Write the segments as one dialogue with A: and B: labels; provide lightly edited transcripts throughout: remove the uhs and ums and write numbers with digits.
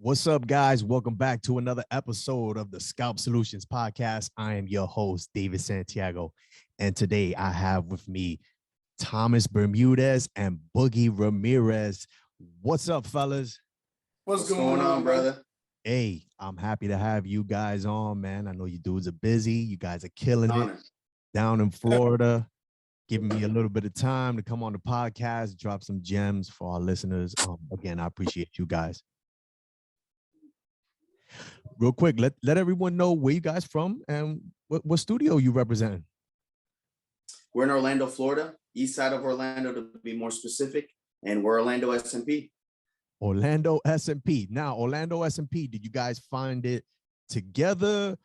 A: What's up, guys? Welcome back to another episode of the Scalp Solutions Podcast. I am your host, David Santiago, and today I have with me Thomas Bermudez and Boogie Ramirez. What's up, fellas?
B: What's going on, brother?
A: Hey, I'm happy to have you guys on, man. I know you dudes are busy. You guys are killing it down in Florida, giving me a little bit of time to come on the podcast, drop some gems for our listeners. Again, I appreciate you guys. Real quick, let everyone know where you guys from and what studio you represent.
B: We're in Orlando, Florida, east side of Orlando to be more specific, and we're Orlando SMP.
A: Orlando SMP. Now, Orlando SMP, did you guys find it together?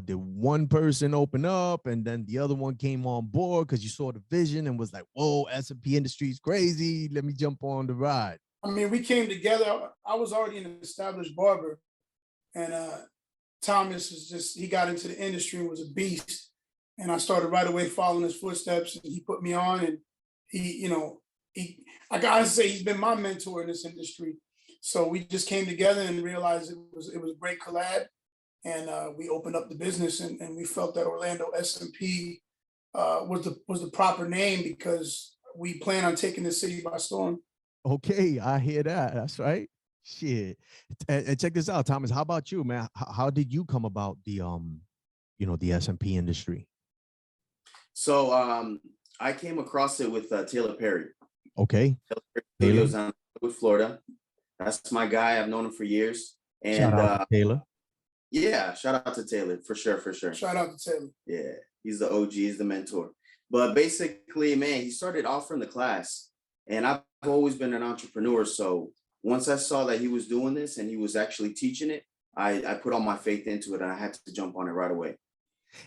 A: Did one person open up and then the other one came on board because you saw the vision and was like, whoa, SMP industry is crazy. Let me jump on the ride.
C: I mean, we came together. I was already an established barber. And Thomas is he got into the industry and was a beast. And I started right away following his footsteps, and he put me on, and I gotta say, he's been my mentor in this industry. So we just came together and realized it was a great collab, and we opened up the business, and we felt that Orlando SMP was the proper name because we plan on taking the city by storm.
A: Okay, I hear that. That's right. Shit. And check this out, Thomas. How about you, man? How did you come about the the SMP industry?
B: So I came across it with Taylor Perry.
A: Okay.
B: Taylor Studios in Florida. That's my guy. I've known him for years. And
A: shout out to Taylor.
B: Yeah, shout out to Taylor for sure.
C: Shout out to Taylor.
B: Yeah, he's the OG, he's the mentor. But basically, man, he started offering the class, and I've always been an entrepreneur. So once I saw that he was doing this and he was actually teaching it, I put all my faith into it, and I had to jump on it right away.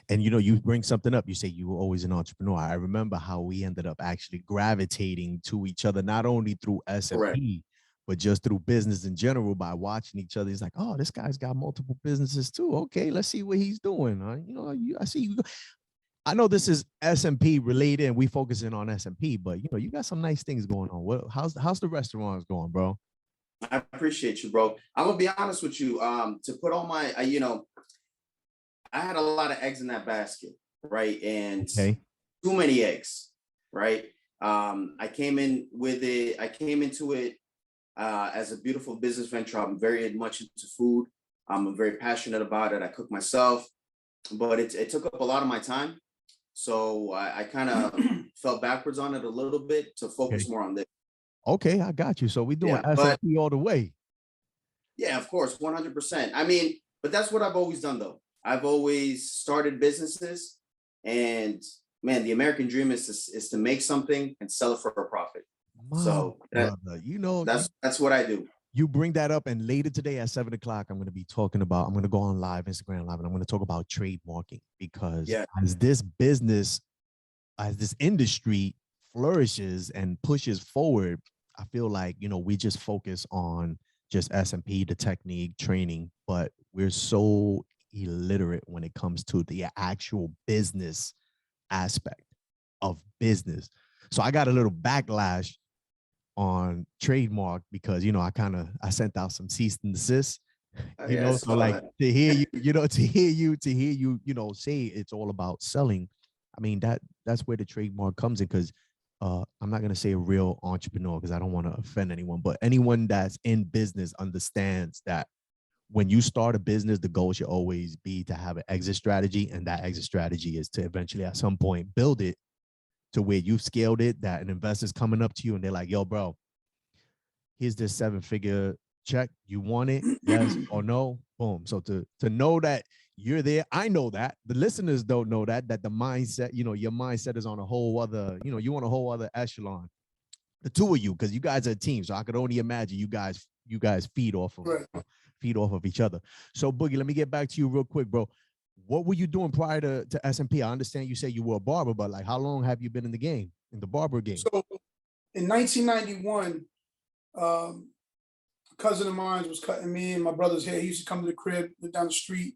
A: And, you bring something up. You say you were always an entrepreneur. I remember how we ended up actually gravitating to each other, not only through SMP, correct, but just through business in general by watching each other. He's like, oh, this guy's got multiple businesses too. Okay, let's see what he's doing. I see you. I know this is SMP related and we focusing on SMP, but, you got some nice things going on. How's the restaurants going, bro?
B: I appreciate you, bro. I'm gonna be honest with you. To put all my, I had a lot of eggs in that basket, right? And too many eggs, right? I came into it as a beautiful business venture. I'm very much into food. I'm very passionate about it. I cook myself, but it took up a lot of my time. So I kind of fell backwards on it a little bit to focus more on this.
A: Okay, I got you. So we're doing SMP all the way.
B: Yeah, of course, 100%. I mean, but that's what I've always done, though. I've always started businesses, and man, the American dream is to make something and sell it for a profit. So that's what I do.
A: You bring that up, and later today at 7 o'clock, I'm going to go on live, Instagram Live, and I'm going to talk about trademarking because as this industry flourishes and pushes forward, I feel like, we just focus on just SMP, the technique, training, but we're so illiterate when it comes to the actual business aspect of business. So I got a little backlash on trademark because, I sent out some cease and desist, so like to hear you, say it's all about selling. I mean, that's where the trademark comes in because I'm not going to say a real entrepreneur because I don't want to offend anyone, but anyone that's in business understands that when you start a business, the goal should always be to have an exit strategy. And that exit strategy is to eventually at some point build it to where you've scaled it, that an investor's coming up to you and they're like, yo, bro, here's this 7-figure check. You want it? Yes or no? Boom. So to know that you're there, I know that the listeners don't know that the mindset, your mindset is on a whole other, you on a whole other echelon. The two of you, because you guys are a team. So I could only imagine you guys feed off of each other. So Boogie, let me get back to you real quick, bro. What were you doing prior to SMP? I understand you say you were a barber, but like how long have you been in the game, in the barber game?
C: So in 1991, a cousin of mine was cutting me and my brother's hair. He used to come to the crib, live down the street.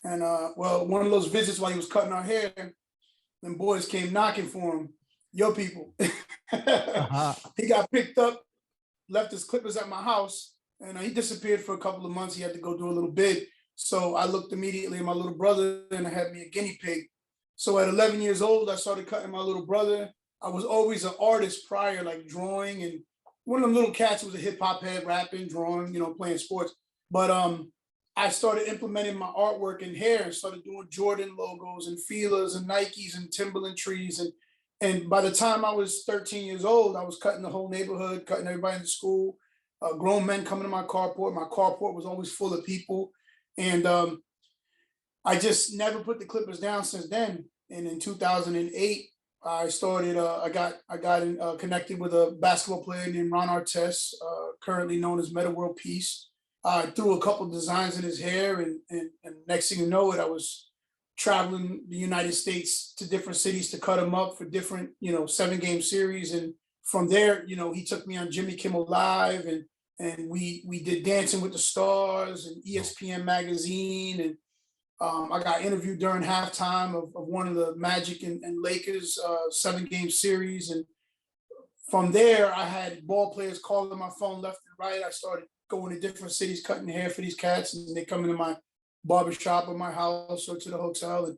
C: And one of those visits while he was cutting our hair, them boys came knocking for him. Yo, people. He got picked up, left his clippers at my house, and he disappeared for a couple of months. He had to go do a little bid. So I looked immediately at my little brother, and I had me a guinea pig. So at 11 years old, I started cutting my little brother. I was always an artist prior, like drawing, and one of them little cats was a hip hop head, rapping, drawing, playing sports. But I started implementing my artwork in hair and started doing Jordan logos and Fila's and Nikes and Timberland trees. And by the time I was 13 years old, I was cutting the whole neighborhood, cutting everybody in the school, grown men coming to my carport. My carport was always full of people. And I just never put the Clippers down since then. And in 2008, I started. I got connected with a basketball player named Ron Artest, currently known as Meta World Peace. I threw a couple designs in his hair, and next thing you know it, I was traveling the United States to different cities to cut him up for different, 7-game series. And from there, he took me on Jimmy Kimmel Live, and we did Dancing with the Stars and ESPN magazine, and I got interviewed during halftime of one of the Magic and Lakers 7-game series. And from there, I had ball players calling my phone left and right. I started going to different cities, cutting hair for these cats, and they come into my barber shop or my house or to the hotel. And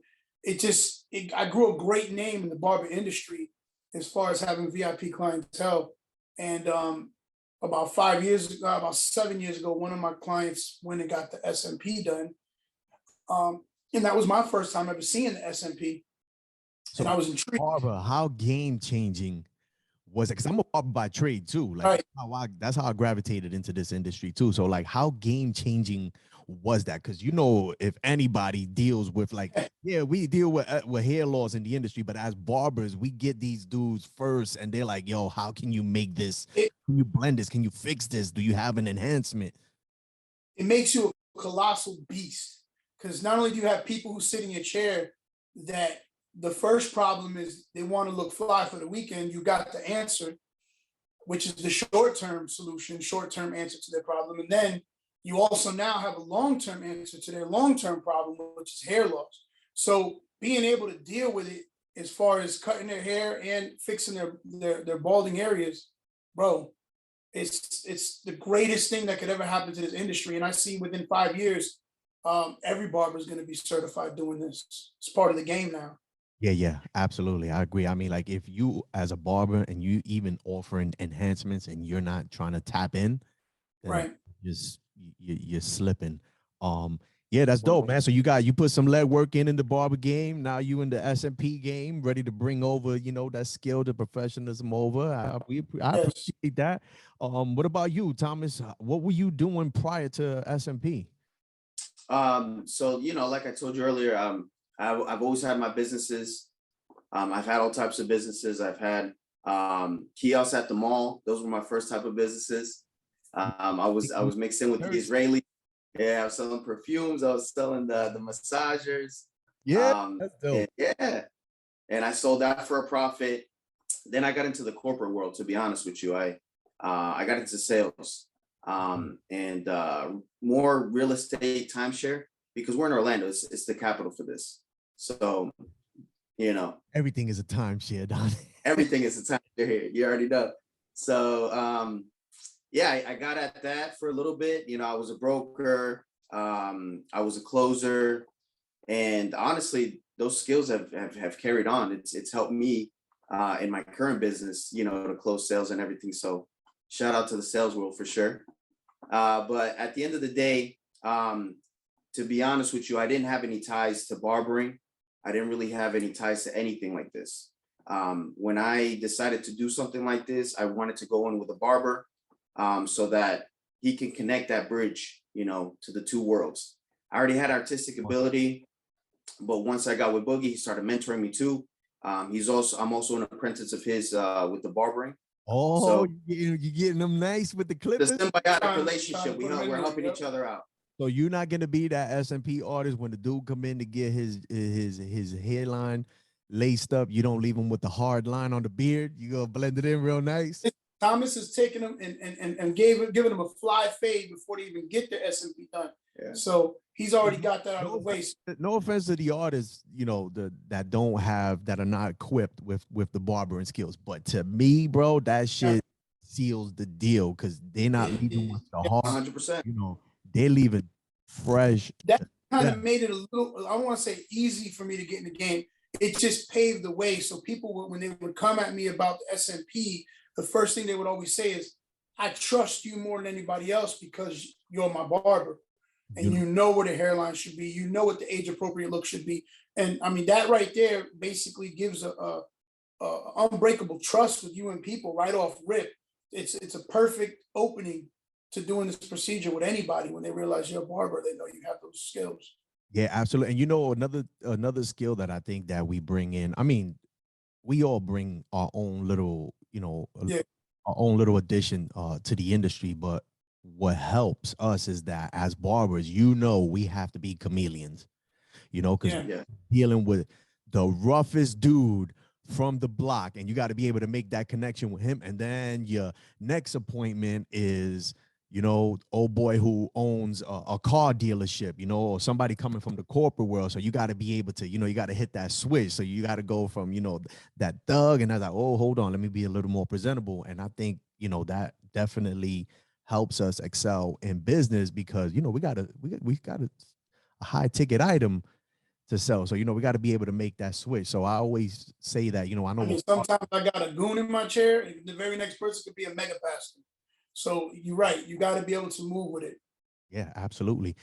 C: I grew a great name in the barber industry as far as having VIP clientele. And about 7 years ago, one of my clients went and got the SMP done. And that was my first time ever seeing the SMP. So, and I was intrigued.
A: Barber, how game changing was it? Because I'm a barber by trade too. Like that's how I gravitated into this industry too. So like, how game changing was that? Because if anybody deals with we deal with hair laws in the industry, but as barbers, we get these dudes first, and they're like, "Yo, how can you make this? Can you blend this? Can you fix this? Do you have an enhancement?"
C: It makes you a colossal beast, because not only do you have people who sit in your chair that the first problem is they want to look fly for the weekend. You got the answer, which is the short-term solution, short-term answer to their problem. And then you also now have a long-term answer to their long-term problem, which is hair loss. So being able to deal with it as far as cutting their hair and fixing their balding areas, bro, it's the greatest thing that could ever happen to this industry. And I see within 5 years, every barber is going to be certified doing this. It's part of the game now.
A: Yeah, absolutely. I agree. I mean, like if you as a barber and you even offering enhancements and you're not trying to tap in, then
C: right,
A: you're slipping. Yeah, that's dope, man. So you put some leg work in the barber game. Now you in the SMP game, ready to bring over, that skill, the professionalism over. I appreciate that. What about you, Thomas? What were you doing prior to SMP?
B: So, like I told you earlier, I've always had my businesses. I've had all types of businesses. I've had kiosks at the mall. Those were my first type of businesses. I was mixing with the Israeli. Yeah, I was selling perfumes. I was selling the massagers.
A: Yeah, that's dope.
B: And I sold that for a profit. Then I got into the corporate world. To be honest with you, I got into sales and more real estate timeshare, because we're in Orlando. It's the capital for this. So,
A: everything is a timeshare, Don.
B: Everything is a timeshare here. You already know. So, I got at that for a little bit. I was a broker. I was a closer, and honestly, those skills have carried on. It's helped me in my current business, to close sales and everything. So, shout out to the sales world for sure. But at the end of the day, to be honest with you, I didn't have any ties to barbering. I didn't really have any ties to anything like this. When I decided to do something like this, I wanted to go in with a barber so that he can connect that bridge, to the two worlds. I already had artistic ability, but once I got with Boogie, he started mentoring me too. I'm also an apprentice of his with the barbering.
A: Oh, so you're getting them nice with the Clippers.
B: The symbiotic relationship. We're helping each other out.
A: So you're not gonna be that SMP artist when the dude come in to get his hairline laced up. You don't leave him with the hard line on the beard. You gonna blend it in real nice.
C: Thomas is taking them and giving them a fly fade before they even get their SMP done. Yeah. So he's already got that out of the way.
A: No offense to the artists, that are not equipped with the barbering skills, but to me, bro, that shit seals the deal because they're not leaving with the heart.
B: 100%.
A: You know, they're leaving fresh.
C: That kind of made it a little, I don't want to say easy for me to get in the game. It just paved the way. So people, when they would come at me about the SMP, the first thing they would always say is, I trust you more than anybody else because you're my barber. And you know where the hairline should be. You know what the age appropriate look should be. And I mean, that right there basically gives a unbreakable trust with you and people right off rip. It's a perfect opening to doing this procedure with anybody. When they realize you're a barber, they know you have those skills.
A: Yeah, absolutely. And you know, another skill that I think that we bring in, I mean, we all bring our own little, you know, our own little addition to the industry, but what helps us is that as barbers, you know, we have to be chameleons, you know, because dealing with the roughest dude from the block, and you got to be able to make that connection with him. And then your next appointment is, you know, old boy who owns a car dealership, you know, or somebody coming from the corporate world. So you got to be able to, you know, you got to hit that switch. So you got to go from, you know, that thug, and I was like, oh, hold on, let me be a little more presentable. And I think, you know, that definitely helps us excel in business because, you know, we got a high ticket item to sell. So, you know, we got to be able to make that switch. So I always say that, you know, I mean,
C: sometimes I got a goon in my chair, and the very next person could be a mega pastor. So you're right. You got to be able to move with it.
A: Yeah, absolutely.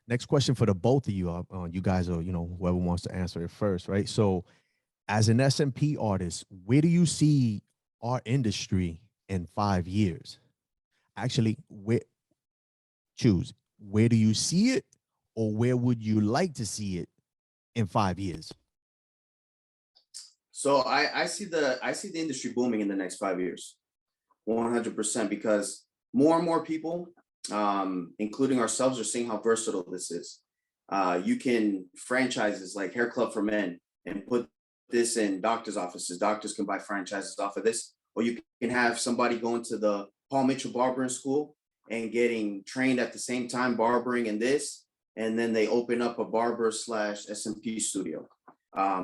A: Next question for the both of you. You guys are, you know, whoever wants to answer it first, right? So as an SMP artist, where do you see our industry in 5 years? Actually, where do you see it, or where would you like to see it in 5 years?
B: So I see the industry booming in the next 5 years, 100%, because more and more people, including ourselves, are seeing how versatile this is. You can franchises like Hair Club for Men and put this in doctors' offices. Doctors can buy franchises off of this, or you can have somebody going to the Paul Mitchell Barbering School and getting trained at the same time barbering in this, and then they open up a barber / SMP studio.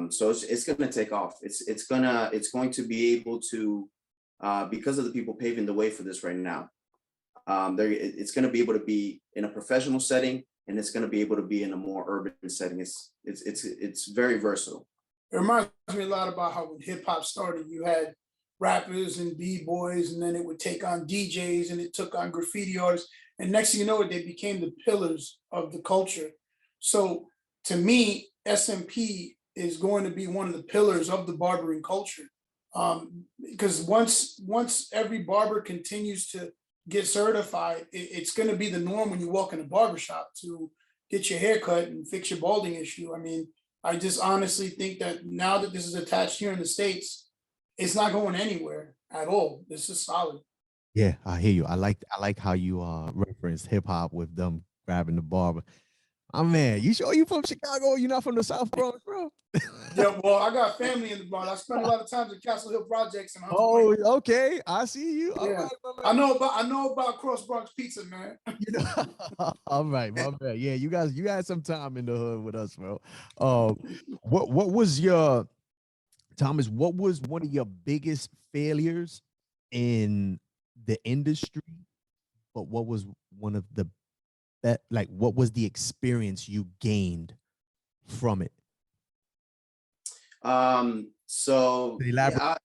B: So it's going to take off. It's going to be able to, because of the people paving the way for this right now. It's going to be able to be in a professional setting, and it's going to be able to be in a more urban setting. It's very versatile.
C: It reminds me a lot about how when hip hop started, you had rappers and b-boys, and then it would take on DJs, and it took on graffiti artists, and next thing you know, they became the pillars of the culture. So to me, SMP is going to be one of the pillars of the barbering culture, because once every barber continues to get certified, it's going to be the norm when you walk in a barbershop to get your hair cut and fix your balding issue. I mean, I just honestly think that now that this is attached here in the States, it's not going anywhere at all. This is solid.
A: Yeah, I hear you. I like how you referenced hip hop with them grabbing the barber. Oh man, you sure you from Chicago? You're not from the South Bronx, bro?
C: Yeah, well, I got family in the Bronx. I spent a lot of time in Castle Hill Projects. And
A: okay, I see you.
C: Yeah. Right, I know about Cross Bronx pizza, man.
A: You know, all right, my man. Yeah, you had some time in the hood with us, bro. What was your Thomas? What was one of your biggest failures in the industry? But what was one of the what was the experience you gained from it?
B: So
A: I'll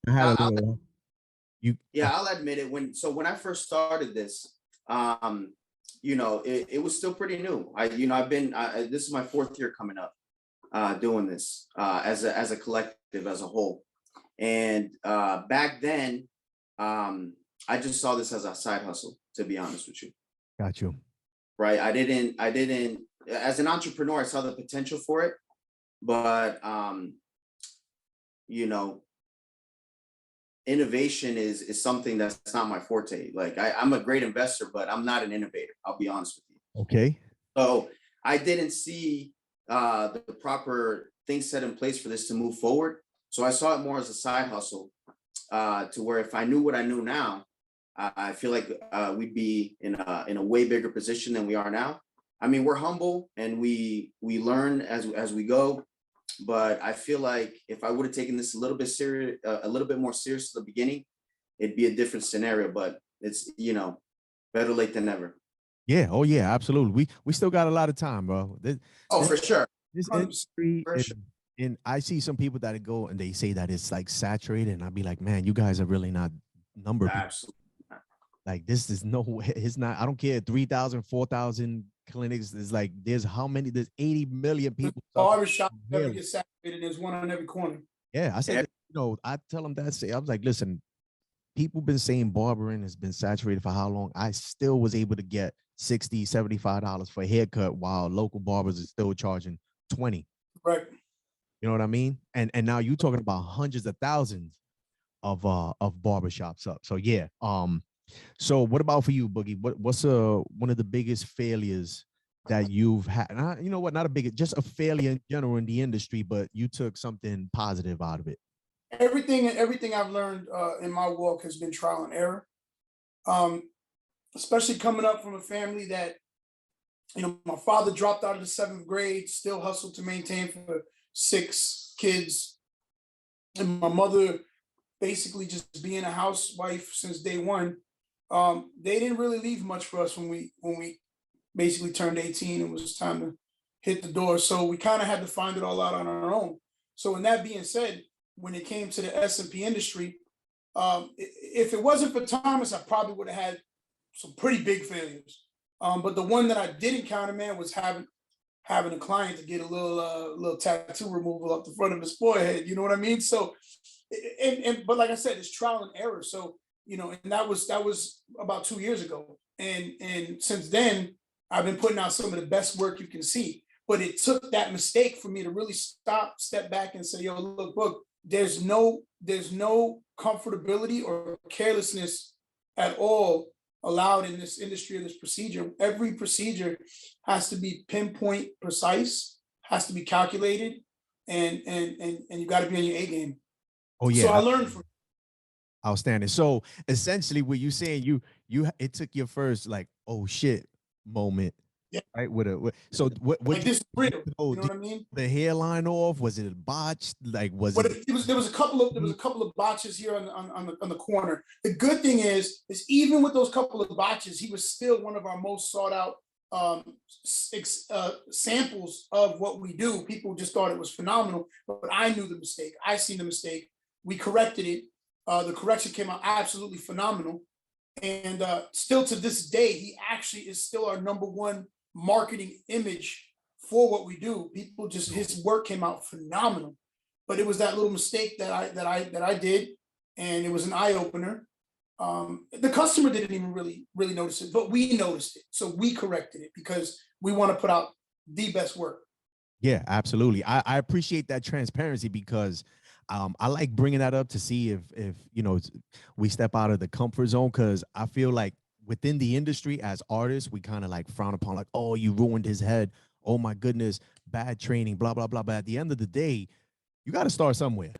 B: admit it. When I first started this, you know, it was still pretty new. This is my 4th year coming up, doing this as a collective, as a whole. And back then, I just saw this as a side hustle, to be honest with you.
A: Got you.
B: Right. I didn't, as an entrepreneur, I saw the potential for it, but, you know, innovation is something that's not my forte. Like I'm a great investor, but I'm not an innovator. I'll be honest with you.
A: Okay.
B: So I didn't see the proper things set in place for this to move forward. So I saw it more as a side hustle, to where if I knew what I knew now, I feel like we'd be in a way bigger position than we are now. I mean, we're humble and we learn as we go, but I feel like if I would have taken this a little bit more serious at the beginning, it'd be a different scenario. But it's, you know, better late than never.
A: Yeah. Oh yeah, absolutely. We still got a lot of time, bro.
B: Oh,
A: This,
B: for sure.
A: this
C: 100%.
A: industry,
B: For sure.
A: and I see some people that go and they say that it's like saturated, and I'd be like, man, you guys are really not number people.
B: Absolutely.
A: Like this is no way. It's not. I don't care. 3,000, 4,000 clinics. Is like there's how many? There's 80 million people.
C: Barbershop never get saturated. There's one on every corner.
A: Yeah, I said, you know, I tell them that. I was like, listen, people been saying barbering has been saturated for how long? I still was able to get $60, $75 for a haircut while local barbers are still charging 20.
C: Right.
A: You know what I mean? And now you're talking about hundreds of thousands of barbershops up. So yeah. So what about for you, Boogie? What's one of the biggest failures that you've had? You know what? Not a big, just a failure in general in the industry, but you took something positive out of it.
C: Everything I've learned in my walk has been trial and error. Especially coming up from a family that, you know, my father dropped out of the 7th grade, still hustled to maintain for 6 kids, and my mother basically just being a housewife since day one. They didn't really leave much for us when we basically turned 18 and it was time to hit the door. So we kind of had to find it all out on our own. So, and that being said, when it came to the SMP industry, if it wasn't for Thomas, I probably would have had some pretty big failures. But the one that I did encounter, man, was having a client to get a little tattoo removal up the front of his forehead. You know what I mean? So, but like I said, it's trial and error. So, you know, and that was about 2 years ago. And since then, I've been putting out some of the best work you can see. But it took that mistake for me to really step back and say, yo, look, there's no comfortability or carelessness at all allowed in this industry or this procedure. Every procedure has to be pinpoint precise, has to be calculated, and you got to be on your A game.
A: Oh yeah.
C: So I learned from.
A: Outstanding. So essentially, what you saying, it took your first like, oh shit moment.
C: Yeah.
A: Right. So what
C: like this is real. You know what I mean?
A: The hairline off? Was it botched? Like
C: there was a couple of botches here on the corner. The good thing is even with those couple of botches, he was still one of our most sought out samples of what we do. People just thought it was phenomenal, but I knew the mistake. I seen the mistake. We corrected it. The correction came out absolutely phenomenal. And still to this day, he actually is still our #1 marketing image for what we do. People just, his work came out phenomenal. But it was that little mistake that I did, and it was an eye opener. The customer didn't even really notice it, but we noticed it. So we corrected it because we want to put out the best work.
A: Yeah, absolutely. I appreciate that transparency because I like bringing that up to see if you know, we step out of the comfort zone, because I feel like within the industry as artists, we kind of like frown upon like, oh, you ruined his head. Oh my goodness, bad training, blah, blah, blah. But at the end of the day, you got to start somewhere.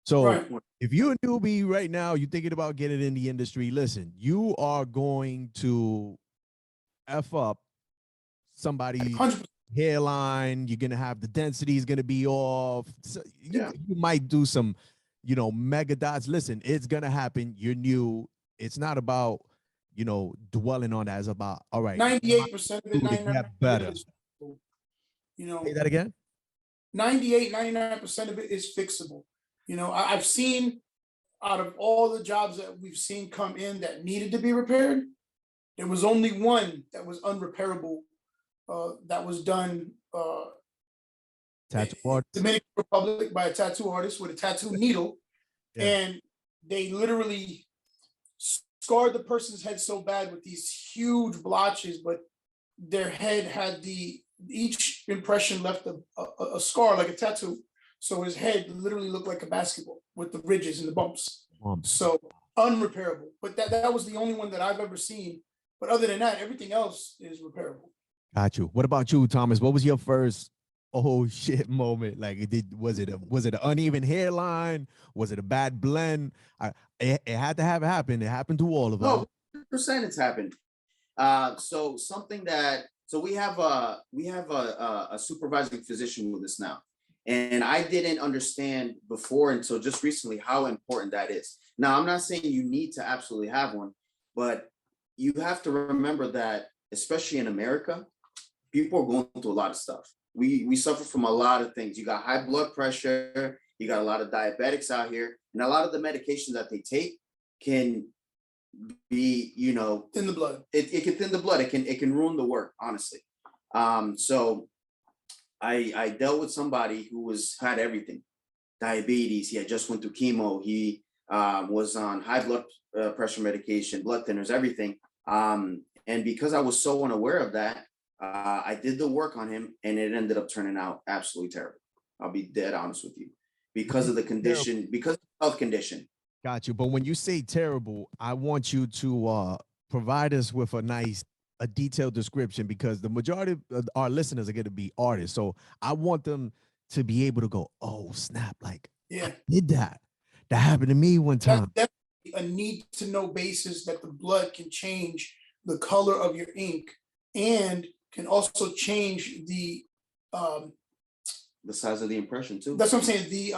A: So if you're a newbie right now, you're thinking about getting in the industry, listen, you are going to F up somebody's hairline. You're going to have the density is going to be off. So you might do some, you know, mega dots. Listen, it's going to happen. You're new. It's not about, you know, dwelling on that. It's about, all right,
C: 98% of it, 99%
A: better.
C: You know,
A: say that again.
C: 99% of it is fixable. You know, I've seen out of all the jobs that we've seen come in that needed to be repaired, there was only one that was unrepairable. That was done
A: tattoo artist.
C: Dominican Republic by a tattoo artist with a tattoo needle, and they literally scarred the person's head so bad with these huge blotches, but their head had each impression left a scar like a tattoo. So his head literally looked like a basketball with the ridges and the bumps. So unrepairable. But that was the only one that I've ever seen. But other than that, everything else is repairable.
A: Got you. What about you, Thomas? What was your first oh shit moment? Like, was it an uneven hairline? Was it a bad blend? It had to have happened. It happened to all of us.
B: 100% it's happened. So we have a supervising physician with us now, And I didn't understand before until just recently how important that is. Now, I'm not saying you need to absolutely have one, but you have to remember that, especially in America, people are going through a lot of stuff. We suffer from a lot of things. You got high blood pressure, you got a lot of diabetics out here, and a lot of the medications that they take can be, you know,
C: in the blood.
B: It can thin the blood. It can ruin the work, honestly. So I dealt with somebody who had everything, diabetes. He had just went through chemo. He was on high blood pressure medication, blood thinners, everything. And because I was so unaware of that, I did the work on him, and it ended up turning out absolutely terrible. I'll be dead honest with you, because of the condition, because of the health condition.
A: Got you. But when you say terrible, I want you to provide us with a detailed description, because the majority of our listeners are going to be artists. So I want them to be able to go, oh, snap, like,
C: yeah,
A: I did that. That happened to me one time.
C: That's a need to know basis that the blood can change the color of your ink, and can also change the
B: size of the impression too.
C: That's what I'm saying.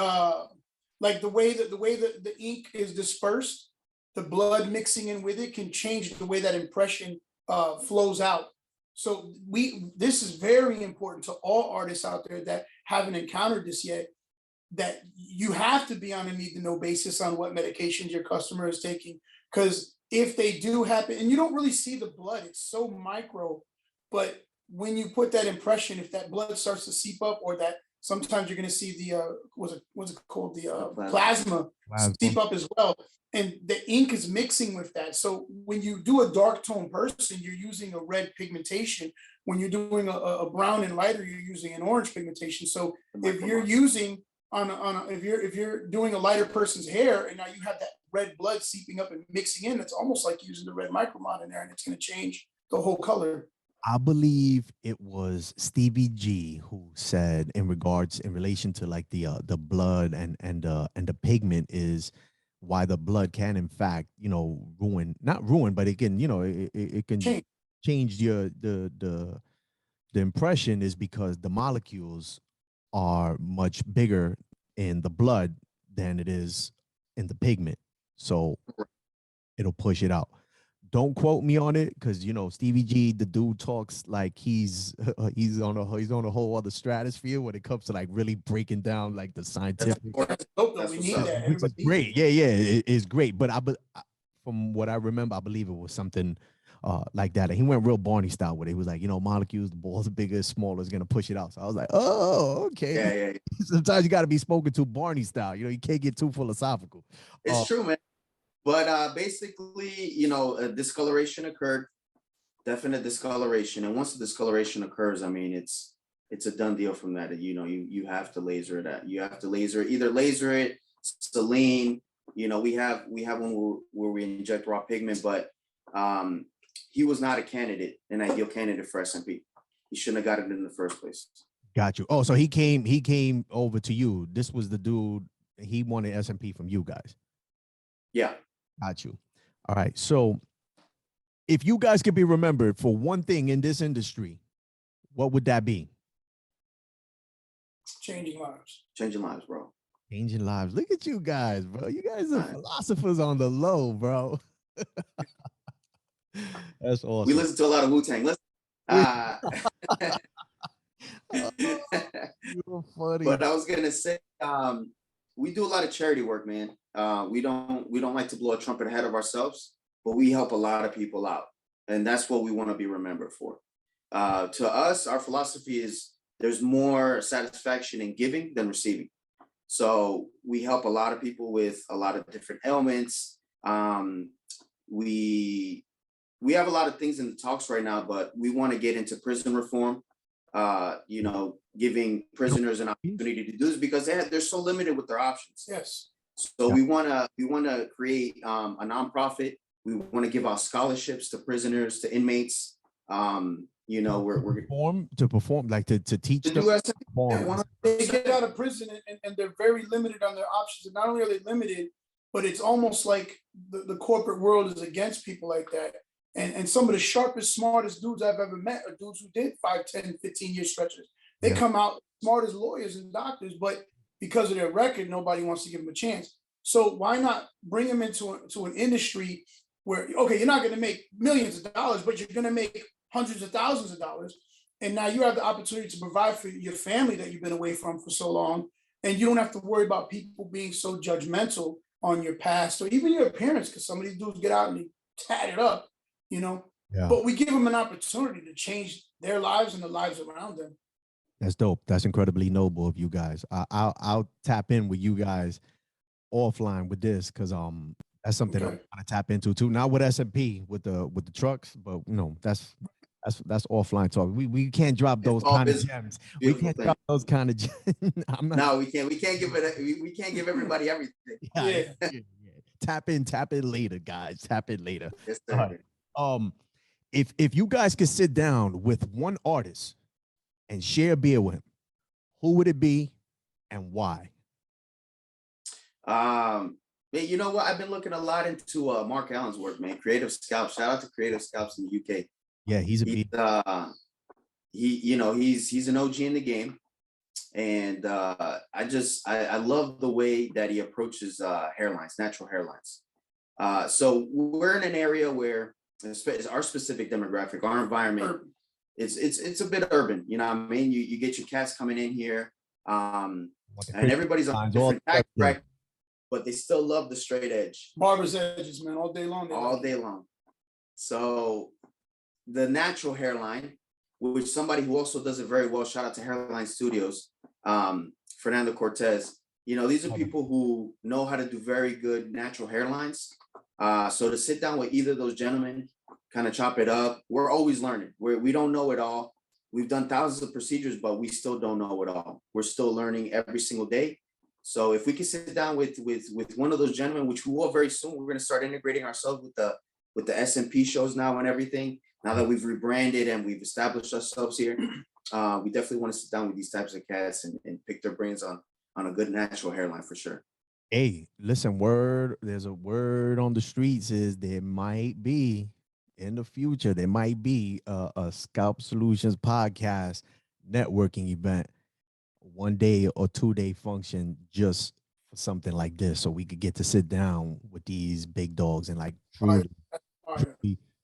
C: Like the way that the ink is dispersed, the blood mixing in with it can change the way that impression flows out. So this is very important to all artists out there that haven't encountered this yet, that you have to be on a need to know basis on what medications your customer is taking. Because if they do happen, and you don't really see the blood, it's so micro, but when you put that impression, if that blood starts to seep up, or that sometimes you're going to see the what's it called, the plasma seep up as well, and the ink is mixing with that. So when you do a dark tone person, you're using a red pigmentation. When you're doing a brown and lighter, you're using an orange pigmentation. So if you're using if you're doing a lighter person's hair, and now you have that red blood seeping up and mixing in, it's almost like using the red micromod in there, and it's going to change the whole color.
A: I believe it was Stevie G who said, in relation to like the blood and the pigment, is why the blood can in fact, you know, not ruin, but it can, you know, it can change the impression, is because the molecules are much bigger in the blood than it is in the pigment. So it'll push it out. Don't quote me on it, because, you know, Stevie G, the dude talks like he's on a whole other stratosphere when it comes to like really breaking down like the scientific.
C: We need that.
A: Which is great. Yeah, it is great. But from what I remember, I believe it was something like that. And he went real Barney style with it. He was like, you know, molecules, the balls are bigger, smaller, is gonna push it out. So I was like, oh, okay. Yeah. Sometimes you got to be spoken to Barney style. You know, you can't get too philosophical.
B: It's true, man. But basically, you know, a discoloration occurred, definite discoloration. And once the discoloration occurs, I mean, it's a done deal from that. You know, you have to laser it at. You have to either laser it, saline. You know, we have one where we inject raw pigment, but he was not an ideal candidate for SMP. He shouldn't have got it in the first place.
A: Got you. Oh, so he came over to you. This was the dude, he wanted SMP from you guys.
B: Yeah.
A: Got you. All right. So if you guys could be remembered for one thing in this industry, what would that be?
C: Changing lives.
B: Changing lives, bro.
A: Changing lives. Look at you guys, bro. You guys are philosophers on the low, bro. That's awesome.
B: We listen to a lot of Wu-Tang.
A: You're funny.
B: But I was gonna say, we do a lot of charity work, man. We don't like to blow a trumpet ahead of ourselves, but we help a lot of people out, and that's what we want to be remembered for. To us, our philosophy is there's more satisfaction in giving than receiving. So we help a lot of people with a lot of different ailments. We have a lot of things in the talks right now, but we want to get into prison reform. You know, giving prisoners an opportunity to do this, because they're so limited with their options.
C: Yes.
B: So we want to create a nonprofit. We want to give out scholarships to prisoners, to inmates. You know, we're
A: to perform, like to teach
B: to
A: them.
C: They get out of prison and they're very limited on their options. And not only are they limited, but it's almost like the corporate world is against people like that. And some of the sharpest, smartest dudes I've ever met are dudes who did 5, 10, 15-year stretches. They come out smart as lawyers and doctors, but because of their record, nobody wants to give them a chance. So why not bring them into an industry where, okay, you're not going to make millions of dollars, but you're going to make hundreds of thousands of dollars. And now you have the opportunity to provide for your family that you've been away from for so long. And you don't have to worry about people being so judgmental on your past or even your appearance, because some of these dudes get out and they tat it up, you know. Yeah. But we give them an opportunity to change their lives and the lives around them.
A: That's dope. That's incredibly noble of you guys. I'll tap in with you guys offline with this, because that's something I want to tap into too. Not with SMP with the trucks, but you know, that's offline talk. We can't drop those kind of gems. We can't drop those kind of gems.
B: No, we can't. We can't give everybody everything.
A: Yeah. Tap in later, guys. Tap in later.
B: Yes, sir.
A: If you guys could sit down with one artist and share a beer with him, who would it be and why?
B: Man, you know what? I've been looking a lot into Mark Allen's work, man. Creative Scalps. Shout out to Creative Scalps in the UK.
A: Yeah, he's
B: an OG in the game, and I love the way that he approaches hairlines, natural hairlines. So we're in an area where it's our specific demographic, our environment. It's a bit urban, you know what I mean? You get your cats coming in here, and everybody's on different tax bracket, but they still love the straight edge.
C: Barber's edges, man, all day long.
B: All day long. So the natural hairline, which somebody who also does it very well, shout out to Hairline Studios, Fernando Cortez. You know, these are people who know how to do very good natural hairlines. So to sit down with either of those gentlemen, kind of chop it up. We're always learning. We don't know it all. We've done thousands of procedures, but we still don't know it all. We're still learning every single day. So if we can sit down with one of those gentlemen, which we will very soon, we're going to start integrating ourselves with the SMP shows now and everything. Now that we've rebranded and we've established ourselves here, we definitely want to sit down with these types of cats and pick their brains on a good natural hairline for sure.
A: Hey, listen, there's a word on the streets is there might be in the future, there might be a Scalp Solutions podcast networking event, 1 day or 2 day function, just for something like this. So we could get to sit down with these big dogs and like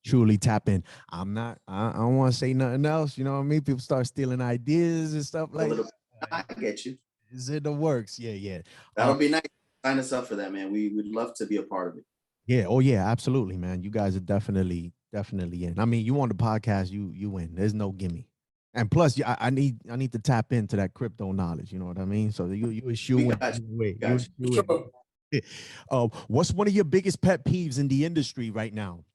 A: truly tap in. I don't want to say nothing else. You know what I mean? People start stealing ideas and stuff like that.
B: I get you.
A: Is it the works? Yeah.
B: That'll be nice. Sign us up for that, man. We would love to be a part of it.
A: Yeah. Oh yeah, absolutely, man. You guys are definitely in. I mean, you on the podcast, you win. There's no gimme. And plus, I need to tap into that crypto knowledge. You know what I mean? So you eschew it. What's one of your biggest pet peeves in the industry right now?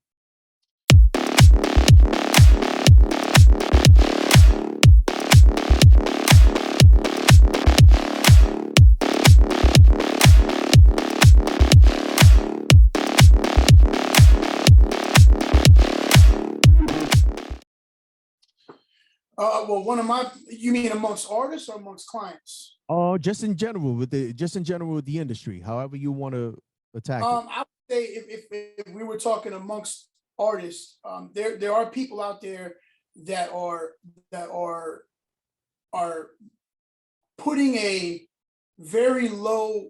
C: Well, you mean amongst artists or amongst clients?
A: Oh, just in general with the industry, however you want to attack it.
C: I would say if we were talking amongst artists, there are people out there that are putting a very low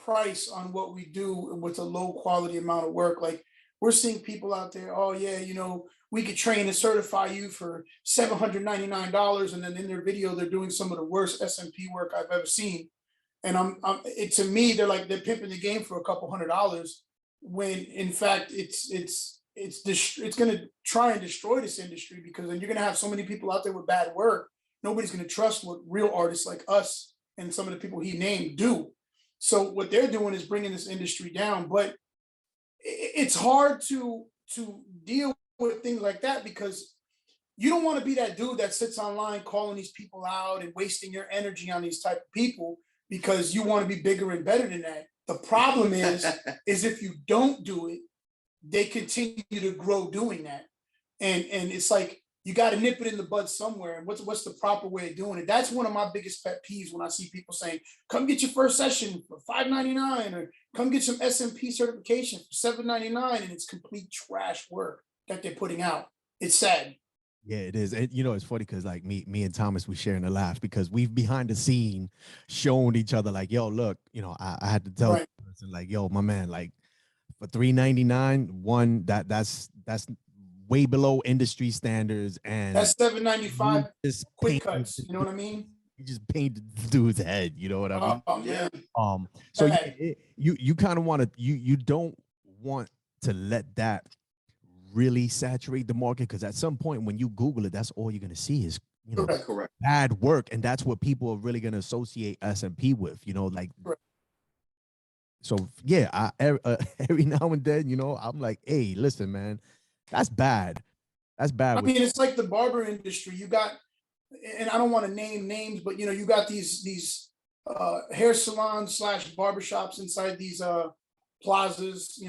C: price on what we do with a low quality amount of work. Like we're seeing people out there, oh yeah, you know, we could train and certify you for $799, and then in their video they're doing some of the worst SMP work I've ever seen. And to me, they're pimping the game for a couple $100, when in fact it's going to try and destroy this industry, because then you're going to have so many people out there with bad work. Nobody's going to trust what real artists like us and some of the people he named do. So what they're doing is bringing this industry down. But it's hard to deal with things like that, because you don't want to be that dude that sits online calling these people out and wasting your energy on these type of people because you want to be bigger and better than that. The problem is if you don't do it, they continue to grow doing that. And it's like, you got to nip it in the bud somewhere. And what's the proper way of doing it? That's one of my biggest pet peeves when I see people saying, come get your first session for $5.99, or come get some SMP certification for $7.99. And it's complete trash work that they're putting out. It's sad.
A: Yeah, it is. And you know, it's funny because like me and Thomas, we sharing a laugh because we've behind the scene shown each other like, yo, look, you know, I had to tell
C: Right.
A: the person like, yo, my man, like for $3.99, one that's way below industry standards, and
C: That's 7.95
A: you just
C: quick cuts. You know what I mean?
A: you just painted the dude's head. You know what I mean?
C: Oh
B: Yeah.
C: man.
A: So yeah,
C: Bad.
A: you kind of want to you don't want to let that really saturate the market because at some point when you Google it, that's all you're gonna see is
C: Correct.
B: Correct.
A: bad work, and that's what people are really gonna associate SMP with. Like
C: Correct.
A: so. Yeah, every now and then, I'm like, hey, listen, man, that's bad. That's bad.
C: I mean, it's like the barber industry. You got, and I don't want to name names, but you got these hair salons slash barbershops inside these plazas.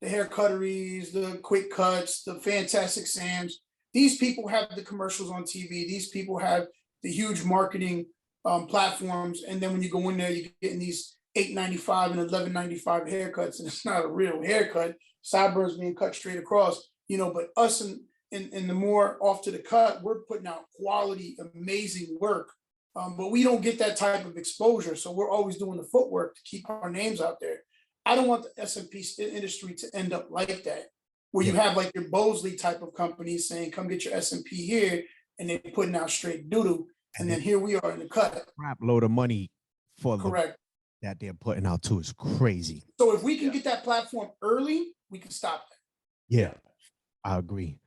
C: The hair cutteries, the quick cuts, the Fantastic Sams. These people have the commercials on TV. These people have the huge marketing platforms, and then when you go in there, you're getting these $8.95 and $11.95 haircuts, and it's not a real haircut. Sideburns being cut straight across. But us and the more off to the cut, we're putting out quality, amazing work. But we don't get that type of exposure. So we're always doing the footwork to keep our names out there. I don't want the SMP industry to end up like that, where you have like your Bosley type of companies saying, come get your SMP here, and they're putting out straight doo-doo. And then here we are in the cut.
A: Crap load of money for
C: Correct.
A: that they're putting out too is crazy.
C: So if we can get that platform early, we can stop that.
A: Yeah, I agree.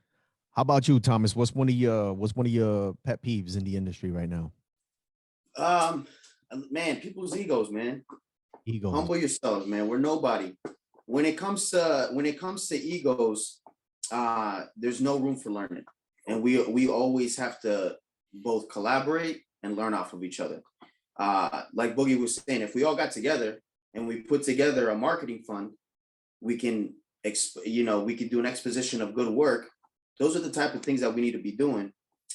A: How about you, Thomas? What's one of your pet peeves in the industry right now?
B: Man, people's egos, man.
A: Egos.
B: Humble yourselves, man. We're nobody. When it comes to egos, there's no room for learning, and we always have to both collaborate and learn off of each other. Like Boogie was saying, if we all got together and we put together a marketing fund, we can we could do an exposition of good work. Those are the type of things that we need to be doing.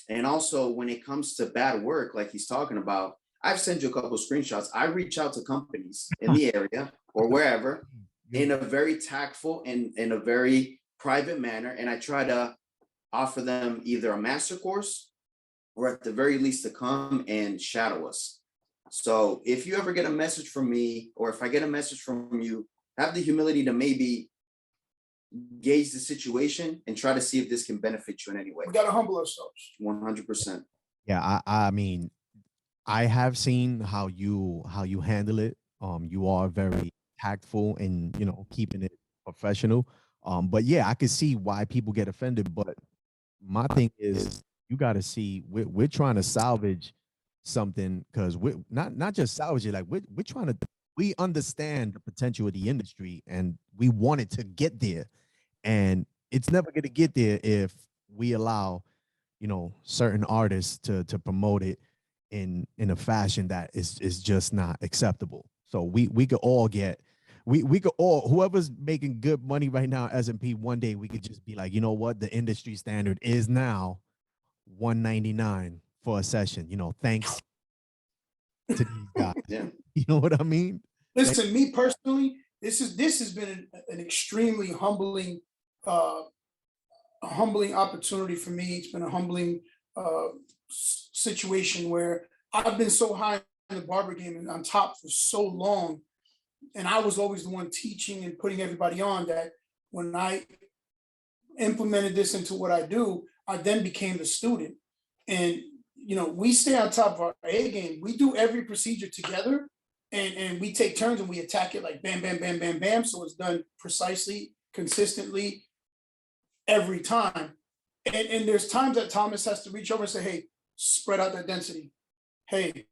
B: And also when it comes to bad work, like he's talking about, I've sent you a couple of screenshots. I reach out to companies in the area or wherever in a very tactful and in a very private manner. And I try to offer them either a master course or at the very least to come and shadow us. So if you ever get a message from me, or if I get a message from you, have the humility to maybe gauge the situation and try to see if this can benefit you in any way.
C: We got to humble ourselves.
B: 100%.
A: Yeah, I mean, I have seen how you handle it. You are very tactful and keeping it professional. But yeah, I can see why people get offended. But my thing is, you got to see we're trying to salvage something, because we're not just salvage it. Like we're trying to. We understand the potential of the industry and we want it to get there, and it's never going to get there if we allow certain artists to promote it in a fashion that is just not acceptable. So we could all get we could all, whoever's making good money right now at SMP, one day we could just be like, you know what, the industry standard is now $199 for a session. Thanks to these guys.
B: Yeah.
A: You know what I mean?
C: Listen, me personally, this has been an extremely humbling opportunity for me. It's been a humbling situation where I've been so high in the barber game and on top for so long, and I was always the one teaching and putting everybody on, that when I implemented this into what I do, I then became the student. And we stay on top of our A game. We do every procedure together, and we take turns and we attack it like bam, bam, bam, bam, bam. So it's done precisely, consistently, every time. And there's times that Thomas has to reach over and say, hey, spread out that density. Hey,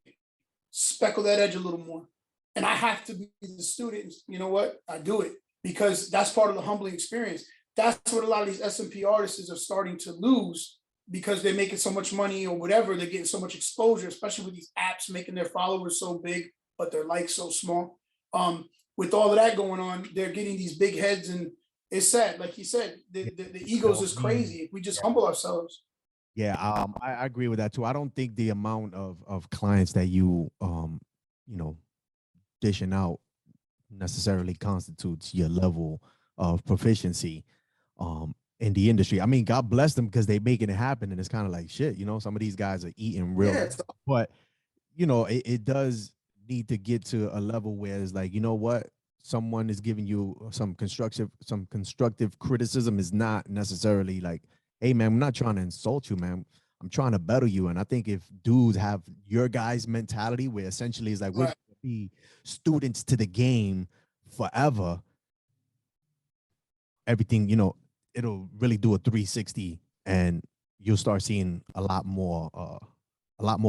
C: speckle that edge a little more. And I have to be the student. You know what? I do it because that's part of the humbling experience. That's what a lot of these SMP artists are starting to lose, because they're making so much money or whatever. They're getting so much exposure, especially with these apps making their followers so big, but their likes so small. With all of that going on, they're getting these big heads, and it's sad. Like he said, the egos is crazy. If we just humble ourselves.
A: Yeah, I agree with that too. I don't think the amount of clients that you dishing out necessarily constitutes your level of proficiency. in the industry. I mean, God bless them because they making it happen. And it's kind of like shit, you know, some of these guys are eating real,
B: Yeah,
A: but you know, it does need to get to a level where it's like, you know what, someone is giving you some constructive criticism is not necessarily like, hey man, I'm not trying to insult you, man. I'm trying to better you. And I think if dudes have your guys' mentality where essentially it's like we're
C: Right.
A: gonna be students to the game forever, everything, you know, it'll really do a 360 and you'll start seeing a lot more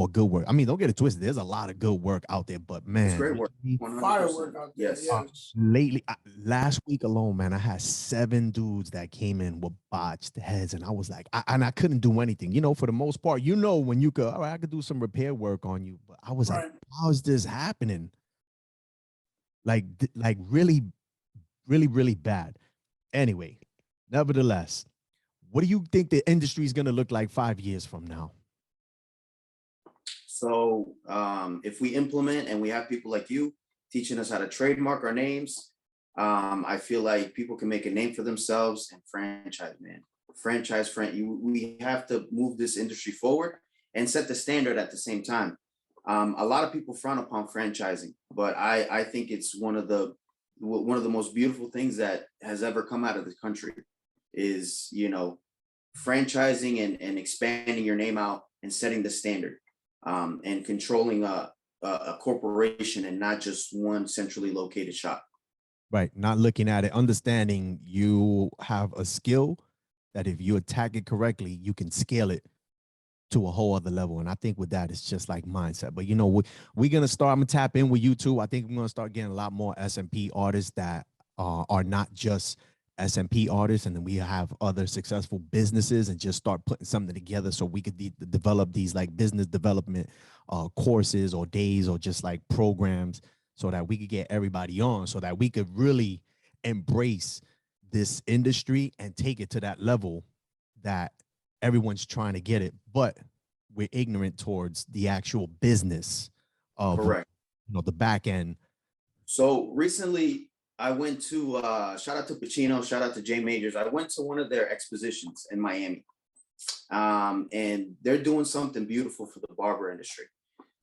A: good work. I mean, don't get it twisted. There's a lot of good work out there, but
B: it's
A: man,
B: great work.
A: lately,
B: 100%.
C: Firework out there.
B: Yes.
C: Yes.
A: lately, last week alone, man, I had 7 dudes that came in with botched heads, and I was like, I couldn't do anything. You know, for the most part, you know, when you could, all right, I could do some repair work on you, but I was
C: Right.
A: like, how is this happening? Like really, really, really bad. Anyway, nevertheless, what do you think the industry is going to look like 5 years from now?
B: So if we implement and we have people like you teaching us how to trademark our names, I feel like people can make a name for themselves and franchise, man. We have to move this industry forward and set the standard at the same time. A lot of people frown upon franchising, but I think it's one of the most beautiful things that has ever come out of the country is, you know, franchising and expanding your name out and setting the standard, and controlling a corporation and not just one centrally located shop.
A: Right. Not looking at it, understanding you have a skill that if you attack it correctly, you can scale it to a whole other level. And I think with that, it's just like mindset. But, you know, we're going to start, I'm going to tap in with you too. I think we're going to start getting a lot more SMP artists that are not just SMP artists. And then we have other successful businesses and just start putting something together so we could develop these like business development courses or days or just like programs so that we could get everybody on so that we could really embrace this industry and take it to that level that everyone's trying to get it, but we're ignorant towards the actual business of,
B: Correct.
A: you know, the back end.
B: So recently I went to shout out to Pacino, shout out to Jay Majors. I went to one of their expositions in Miami. And they're doing something beautiful for the barber industry.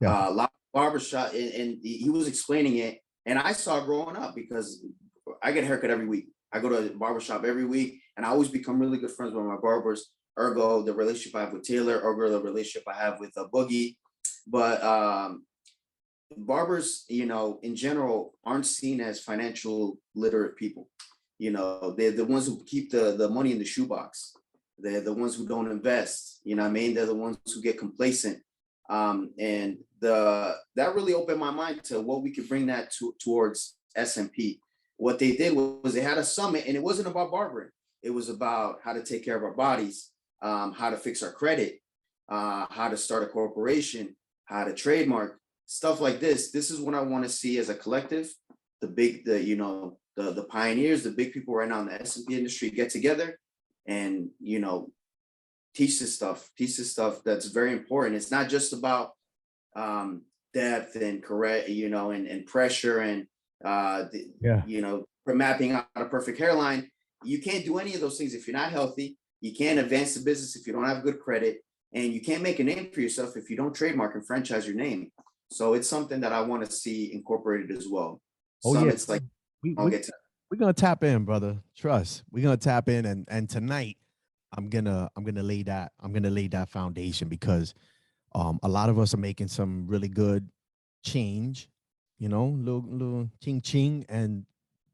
A: Yeah.
B: A lot of barbershop, and he was explaining it, and I saw growing up because I get a haircut every week. I go to a barbershop every week, and I always become really good friends with my barbers. Ergo, the relationship I have with Taylor, ergo, the relationship I have with Boogie. But barbers, you know, in general, aren't seen as financial literate people. You know, they're the ones who keep the money in the shoebox. They're the ones who don't invest. You know what I mean? They're the ones who get complacent. And that really opened my mind to what we could bring that towards SMP. What they did was they had a summit, and it wasn't about barbering. It was about how to take care of our bodies, how to fix our credit, how to start a corporation, how to trademark, stuff like this. This is what I want to see as a collective. The pioneers, the big people right now in the SMP industry get together and, you know, teach this stuff that's very important. It's not just about depth and correct, you know, and pressure and you know, mapping out a perfect hairline. You can't do any of those things if you're not healthy. You can't advance the business if you don't have good credit, and you can't make a name for yourself if you don't trademark and franchise your name. So it's something that I want to see incorporated as well.
A: Oh
B: Summits
A: yeah,
B: like
A: we're gonna tap in, brother. Trust. We're gonna tap in, and tonight I'm gonna lay that foundation because a lot of us are making some really good change, you know, little ching ching, and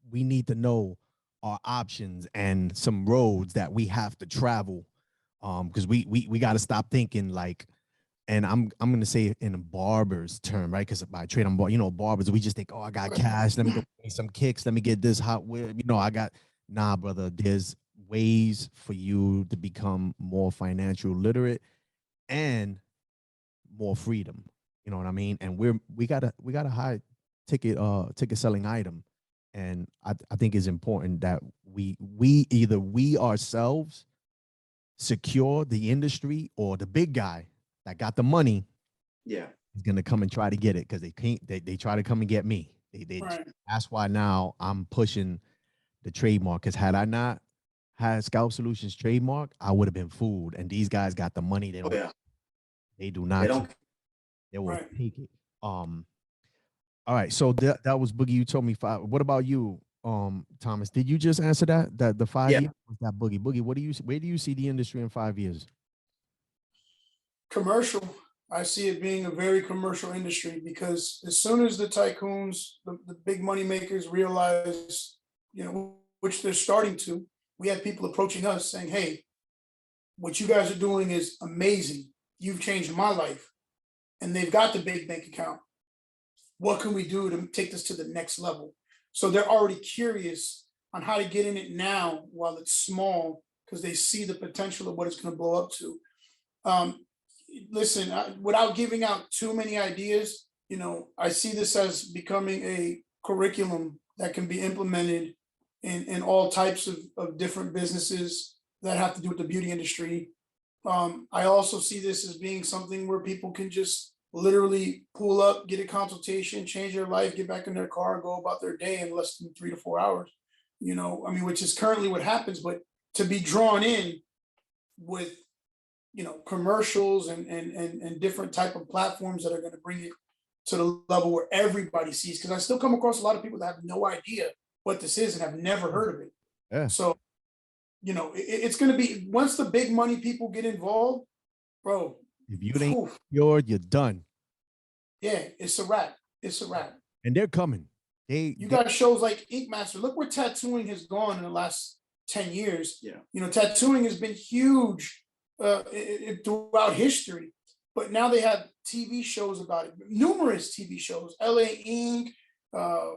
A: we need to know our options and some roads that we have to travel, because we got to stop thinking like, and I'm gonna say it in a barber's term, right? Because by trade, you know, barbers, we just think, oh, I got cash, let me go get some kicks, let me get this hot wheel, you know, I got. Nah, brother, there's ways for you to become more financial literate and more freedom. You know what I mean? And we got a high ticket selling item. And I think it's important that we either we ourselves secure the industry, or the big guy that got the money is gonna come and try to get it, because they can't, they try to come and get me. They
C: Right.
A: That's why now I'm pushing the trademark, because had I not had Scalp Solutions trademark, I would have been fooled. And these guys got the money.
B: Oh yeah.
A: They do
B: They
A: not.
B: don't.
A: They will
C: Right.
A: take it. All right. So that was Boogie. You told me 5. What about you, Thomas? Did you just answer that? That the 5
B: Yeah.
A: years? Was that Boogie? Boogie, where do you see the industry in 5 years?
C: Commercial. I see it being a very commercial industry because as soon as the tycoons, the big money makers realize, which they're starting to, we have people approaching us saying, hey, what you guys are doing is amazing. You've changed my life. And they've got the big bank account. What can we do to take this to the next level? So they're already curious on how to get in it now while it's small because they see the potential of what it's going to blow up to. Listen, without giving out too many ideas, I see this as becoming a curriculum that can be implemented in all types of different businesses that have to do with the beauty industry. I also see this as being something where people can just literally pull up, get a consultation, change their life, get back in their car, go about their day in less than 3 to 4 hours. Which is currently what happens, but to be drawn in with commercials and different type of platforms that are going to bring it to the level where everybody sees, because I still come across a lot of people that have no idea what this is and have never heard of it.
A: Yeah.
C: So it's going to be, once the big money people get involved, bro,
A: if you ain't you're done.
C: Yeah, it's a wrap. It's a wrap.
A: And they're coming.
C: You got shows like Ink Master. Look where tattooing has gone in the last 10 years.
B: Yeah.
C: Tattooing has been huge throughout history, but now they have TV shows about it. Numerous TV shows. LA Ink,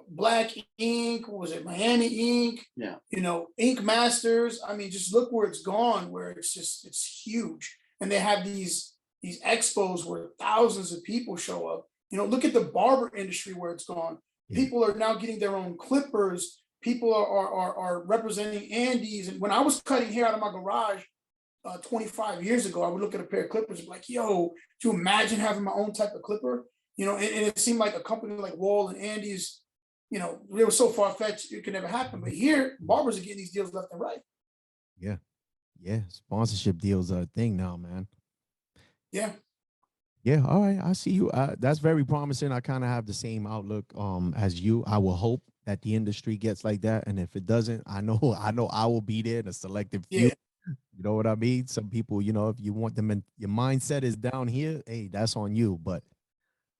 C: Black Ink, what was it? Miami Ink.
B: Yeah.
C: Ink Masters. I mean, just look where it's gone, where it's huge. And they have these expos where thousands of people show up. Look at the barber industry where it's gone. Yeah. People are now getting their own clippers. People are representing Andes. And when I was cutting hair out of my garage 25 years ago, I would look at a pair of clippers and be like, yo, do you imagine having my own type of clipper? And it seemed like a company like Wall and Andes, they were so far-fetched, it could never happen. But here, barbers are getting these deals left and right.
A: Yeah. Yeah. Sponsorship deals are a thing now, man.
C: Yeah.
A: Yeah. All right. I see you. That's very promising. I kind of have the same outlook as you. I will hope that the industry gets like that. And if it doesn't, I know I will be there in a selective few.
C: Yeah.
A: You know what I mean? Some people, if you want them in, your mindset is down here, hey, that's on you. But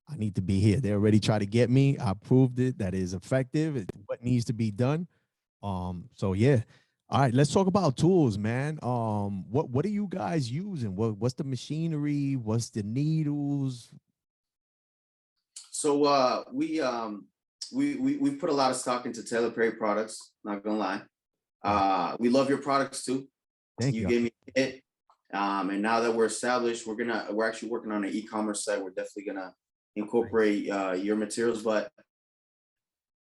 A: I need to be here. They already tried to get me. I proved it. That is effective. It's what needs to be done. So yeah. All right, let's talk about tools, man. What are you guys using? What's the machinery? What's the needles?
B: So we put a lot of stock into Taylor Perry products, not gonna lie. We love your products too.
A: Thank you.
B: You gave me it. And now that we're established, we're actually working on an e-commerce site. We're definitely gonna incorporate your materials. But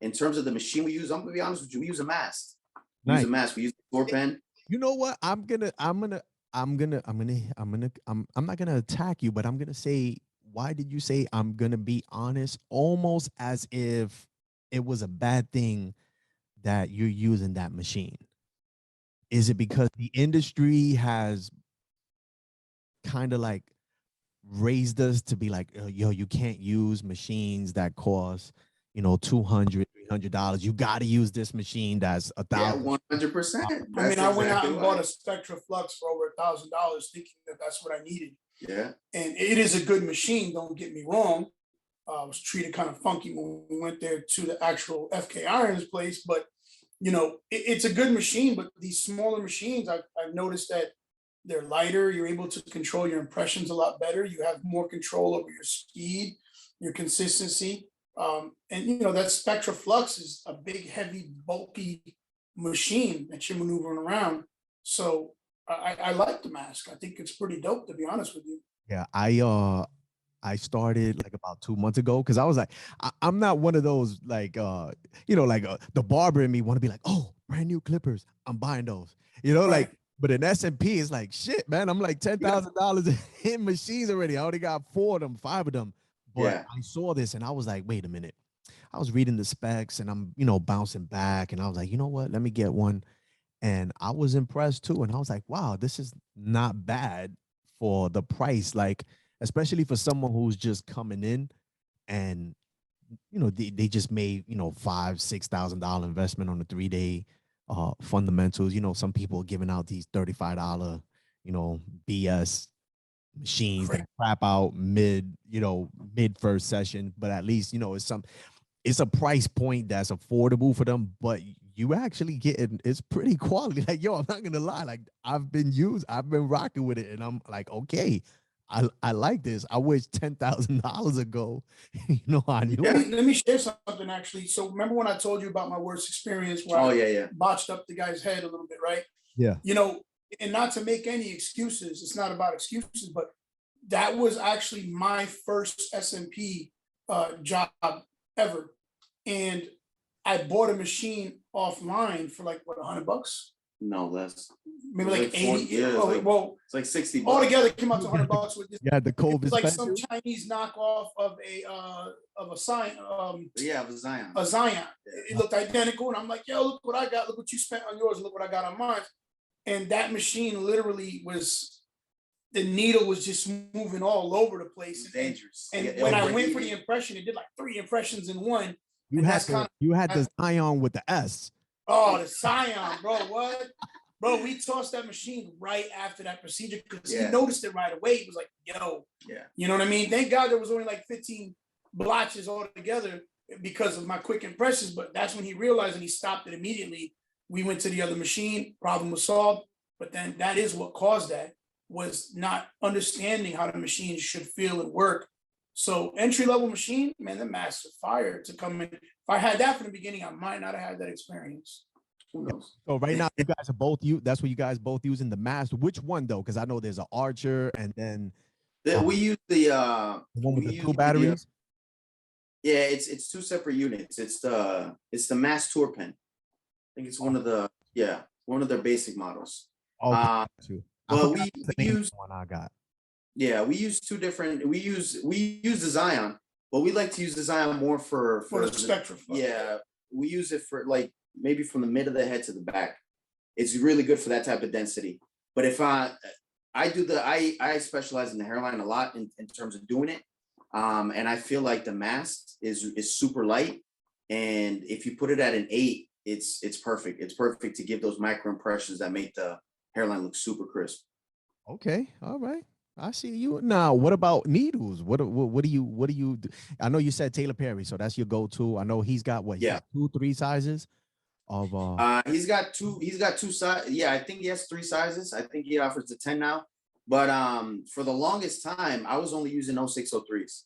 B: in terms of the machine we use, I'm gonna be honest with you, we use a mast.
A: Nice.
B: Use a mask. We use a floor pen.
A: You know what? I'm not gonna attack you, but I'm gonna say, why did you say I'm gonna be honest? Almost as if it was a bad thing that you're using that machine. Is it because the industry has kind of like raised us to be like, yo, you can't use machines that cost, $200, $300. You got to use this machine that's $1,000.
B: Yeah, 100%.
C: I mean, I went out and bought a Spectra Flux for over $1,000, thinking that that's what I needed.
B: Yeah,
C: and it is a good machine. Don't get me wrong. I was treated kind of funky when we went there to the actual FK Irons place, but it's a good machine. But these smaller machines, I've noticed that they're lighter. You're able to control your impressions a lot better. You have more control over your speed, your consistency. And that Spectra Flux is a big, heavy, bulky machine that you're maneuvering around. So I like the mask. I think it's pretty dope, to be honest with you.
A: Yeah, I started like about 2 months ago because I was like, I'm not one of those like the barber in me want to be like, oh, brand new clippers, I'm buying those,
C: Right.
A: like. But in SMP, it's like, shit, man, I'm like $10,000 in machines already. I already got 4 of them, 5 of them. But I saw this and I was like, wait a minute. I was reading the specs and I'm, bouncing back and I was like, you know what? Let me get one. and I was impressed too. And I was like, wow, this is not bad for the price. Like, especially for someone who's just coming in and, you know, they just made, you know, $5,000-$6,000 investment on a 3-day fundamentals. You know, some people are giving out these $35, you know, BS machines that crap out mid first session, but at least, you know, it's a price point that's affordable for them, but you actually getting, it's pretty quality. Like, yo, I'm not gonna lie, like I've been rocking with it, and I'm like, okay, I like this. I wish $10,000 ago, you know, I knew.
C: Let me share something actually. So remember when I told you about my worst experience where I botched up the guy's head a little bit, right?
A: Yeah.
C: You know, and not to make any excuses, it's not about excuses, but that was actually my first SMP job ever. And I bought a machine offline for like what, $100?
B: No, less.
C: Maybe like 80.
B: Yeah, well, it's like 60 bucks.
C: Altogether it came out to $100 with this.
A: Yeah, the COVID,
C: like some Chinese knockoff of a Zion.
B: Of a Zion.
C: A Zion. It looked identical, and I'm like, yo, look what I got. Look what you spent on yours. Look what I got on mine. And that machine literally was, the needle was just moving all over the place.
B: Dangerous.
C: And when I went for the impression, it did like 3 impressions in one.
A: You had the Zion with the S.
C: Oh, the Zion, bro. What? Bro, we tossed that machine right after that procedure because he noticed it right away. He was like, yo.
B: Yeah.
C: You know what I mean? Thank God there was only like 15 blotches altogether because of my quick impressions, but that's when he realized and he stopped it immediately. We went to the other machine, problem was solved. But then that is what caused that, was not understanding how the machine should feel and work. So entry-level machine, man, the master fire to come in. If I had that from the beginning, I might not have had that experience. Who knows?
A: So right now, you guys are that's what you guys both using, the master. Which one though? Because I know there's an Archer, and then
B: we use the
A: one with the 2 batteries.
B: It's 2 separate units. It's the Mass Tour Pen. I think it's one of their basic models.
A: Okay,
B: well, we use
A: one I got.
B: Yeah, we use 2 different. We use the Zion, but we like to use the Zion more for
C: the spectrum.
B: Yeah, we use it for like maybe from the mid of the head to the back. It's really good for that type of density. But if I specialize in the hairline a lot in terms of doing it, and I feel like the mask is super light, and if you put it at an 8, it's perfect. It's perfect to give those micro impressions that make the hairline look super crisp.
A: Okay, all right. I see you. Now, what about needles? What do you do? I know you said Taylor Perry, so that's your go-to. I know he's got what?
B: Yeah,
A: 2, 3 sizes of
B: he's got two sizes. Yeah, I think he has 3 sizes. I think he offers the 10 now. But for the longest time, I was only using 0603s.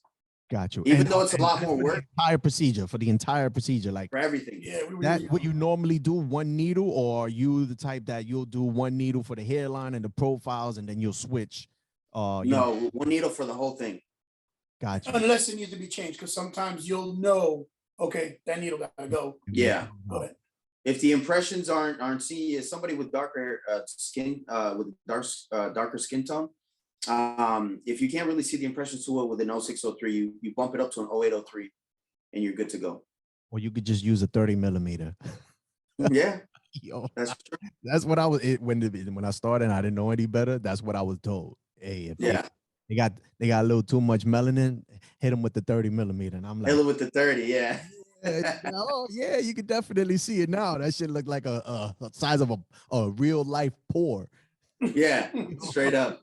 A: Got you.
B: Even though it's a lot more work.
A: For the entire procedure, like
B: for everything.
C: Yeah.
A: That what you normally do, 1 needle, or are you the type that you'll do 1 needle for the hairline and the profiles, and then you'll switch?
B: No, 1 needle for the whole thing.
A: Gotcha.
C: Unless it needs to be changed, because sometimes you'll know, okay, that needle gotta go.
B: Yeah.
C: But
B: if the impressions aren't seen, somebody with darker skin, with darker skin tone, if you can't really see the impressions too well with an 0603, you bump it up to an 0803, and you're good to go.
A: Or you could just use a 30 millimeter.
B: Yeah.
A: Yo,
B: that's true.
A: That's what I was when I started and I didn't know any better. That's what I was told. Hey, if they got a little too much melanin, hit them with the 30 millimeter. And I'm like,
B: hit them with the 30, yeah.
A: Oh yeah, you can definitely see it now. That shit look like a size of a real life pore.
B: Yeah, straight up.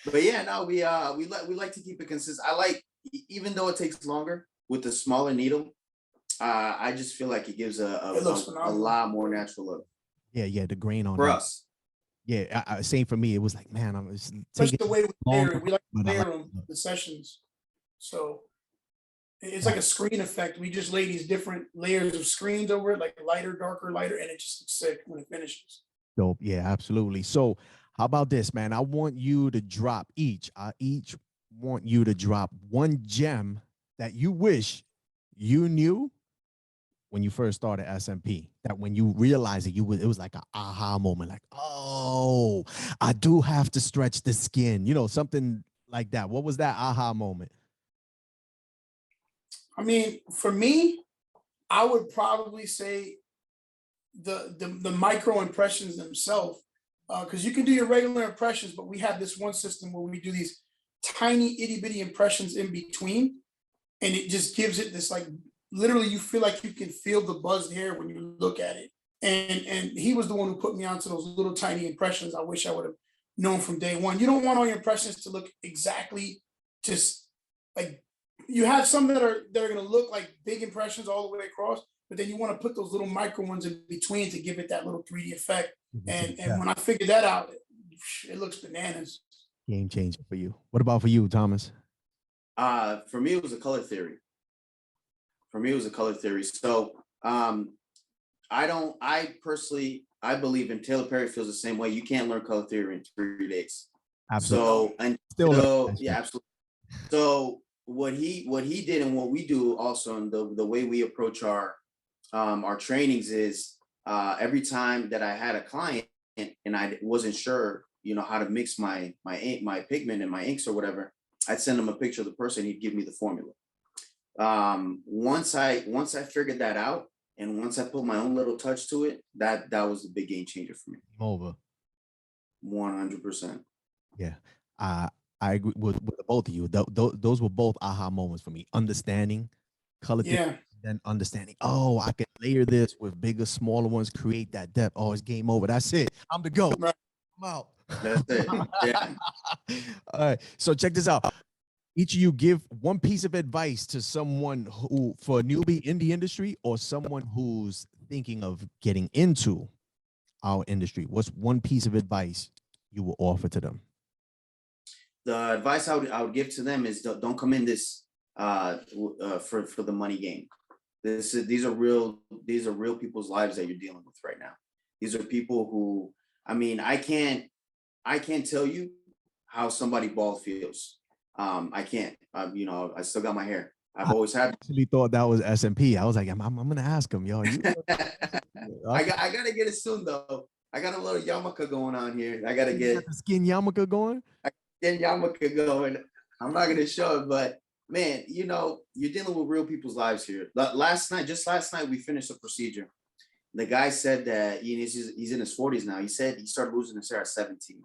B: But yeah, no, we like to keep it consistent. I like, even though it takes longer with the smaller needle, I just feel like it gives a lot more natural look.
A: Yeah, the grain on
B: for us.
A: Yeah, same for me. It was like, man, I'm just
C: taking the way we layer it. We like to layer them, the sessions. So it's like a screen effect. We just lay these different layers of screens over it, like lighter, darker, lighter, and it just looks sick when it finishes.
A: Dope. Yeah, absolutely. So how about this, man? I want you to drop I each want you to drop 1 gem that you wish you knew when you first started SMP, that when you realized it, it was like an aha moment, like, oh, I do have to stretch the skin, something like that. What was that aha moment?
C: I mean, for me, I would probably say the micro impressions themselves. Because you can do your regular impressions, but we have this one system where we do these tiny itty bitty impressions in between, and it just gives it this, like, literally you feel like you can feel the buzzed hair when you look at it. And he was the one who put me onto those little tiny impressions. I wish I would have known from day one. You don't want all your impressions to look exactly just like, you have some that are going to look like big impressions all the way across, but then you want to put those little micro ones in between to give it that little 3D effect. And when I figured that out, it looks bananas.
A: Game changer for you. What about for you, Thomas?
B: For me, it was a color theory. So I personally believe, and Taylor Perry feels the same way. You can't learn color theory in 3 days.
A: Absolutely.
B: So absolutely. So what he did and what we do also, and the way we approach our trainings is, every time that I had a client and I wasn't sure, how to mix my ink, my pigment and my inks or whatever, I'd send him a picture of the person. He'd give me the formula. Once I figured that out, and once I put my own little touch to it, that was the big game changer for me.
A: Over.
B: 100%.
A: Yeah. I agree with both of you. Those were both aha moments for me. Understanding color theory, then understanding, oh, I can layer this with bigger, smaller ones, create that depth. Oh, it's game over. That's it. I'm the GOAT.
C: Right.
A: I'm out.
B: That's it. Yeah.
A: All right. So check this out. Each of you give one piece of advice to someone who, for a newbie in the industry, or someone who's thinking of getting into our industry. What's one piece of advice you will offer to them?
B: The advice I would give to them is, don't come in this for the money game. These are real people's lives that you're dealing with right now. These are people who, I can't tell you how somebody bald feels. I can't. I still got my hair. I've always had. I
A: actually thought that was SMP. I was like, I'm gonna ask him, yo.
B: I gotta get it soon though. I got a little yarmulke going on here. I gotta get
A: the skin yarmulke going.
B: Get yarmulke going. I'm not gonna show it, but man, you're dealing with real people's lives here. Just last night, we finished a procedure. The guy said that he's in his 40s now. He said he started losing his hair at 17,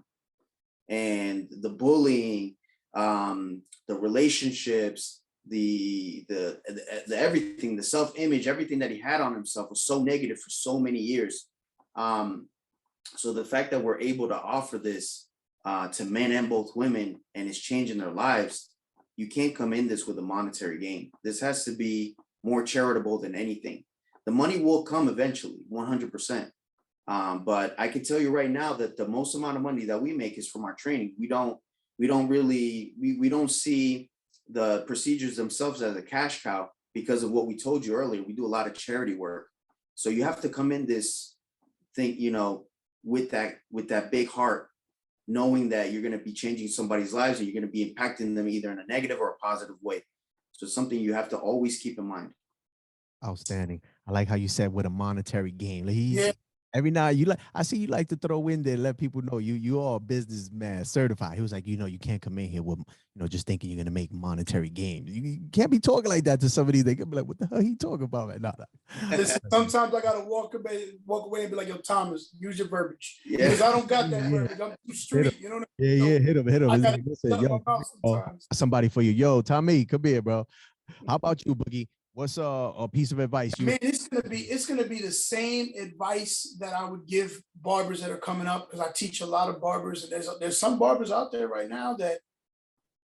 B: and the bullying, the relationships, the everything, the self-image, everything that he had on himself was so negative for so many years. So the fact that we're able to offer this to men and both women, and it's changing their lives, you can't come in this with a monetary gain. This has to be more charitable than anything. The money will come eventually, 100%. But I can tell you right now that the most amount of money that we make is from our training. We don't see the procedures themselves as a cash cow because of what we told you earlier. We do a lot of charity work. So you have to come in this thing, with that big heart, knowing that you're going to be changing somebody's lives and you're going to be impacting them either in a negative or a positive way. So it's something you have to always keep in mind.
A: Outstanding. I like how you said with a monetary gain.
C: Yeah.
A: Every now I see you like to throw in there, let people know you are a businessman certified. He was like, you can't come in here with, just thinking you're gonna make monetary gains. You can't be talking like that to somebody. They could be like, what the hell he talking about? Man? No.
C: Listen, sometimes I gotta walk away and be like, yo, Thomas, use your verbiage. Yeah. Because I don't got that verbiage. I'm too street. You know what I mean?
A: Yeah, hit him. Listen, somebody for you. Yo, Tommy, come here, bro. How about you, Boogie? What's a piece of advice?
C: It's gonna be the same advice that I would give barbers that are coming up, because I teach a lot of barbers, and there's some barbers out there right now that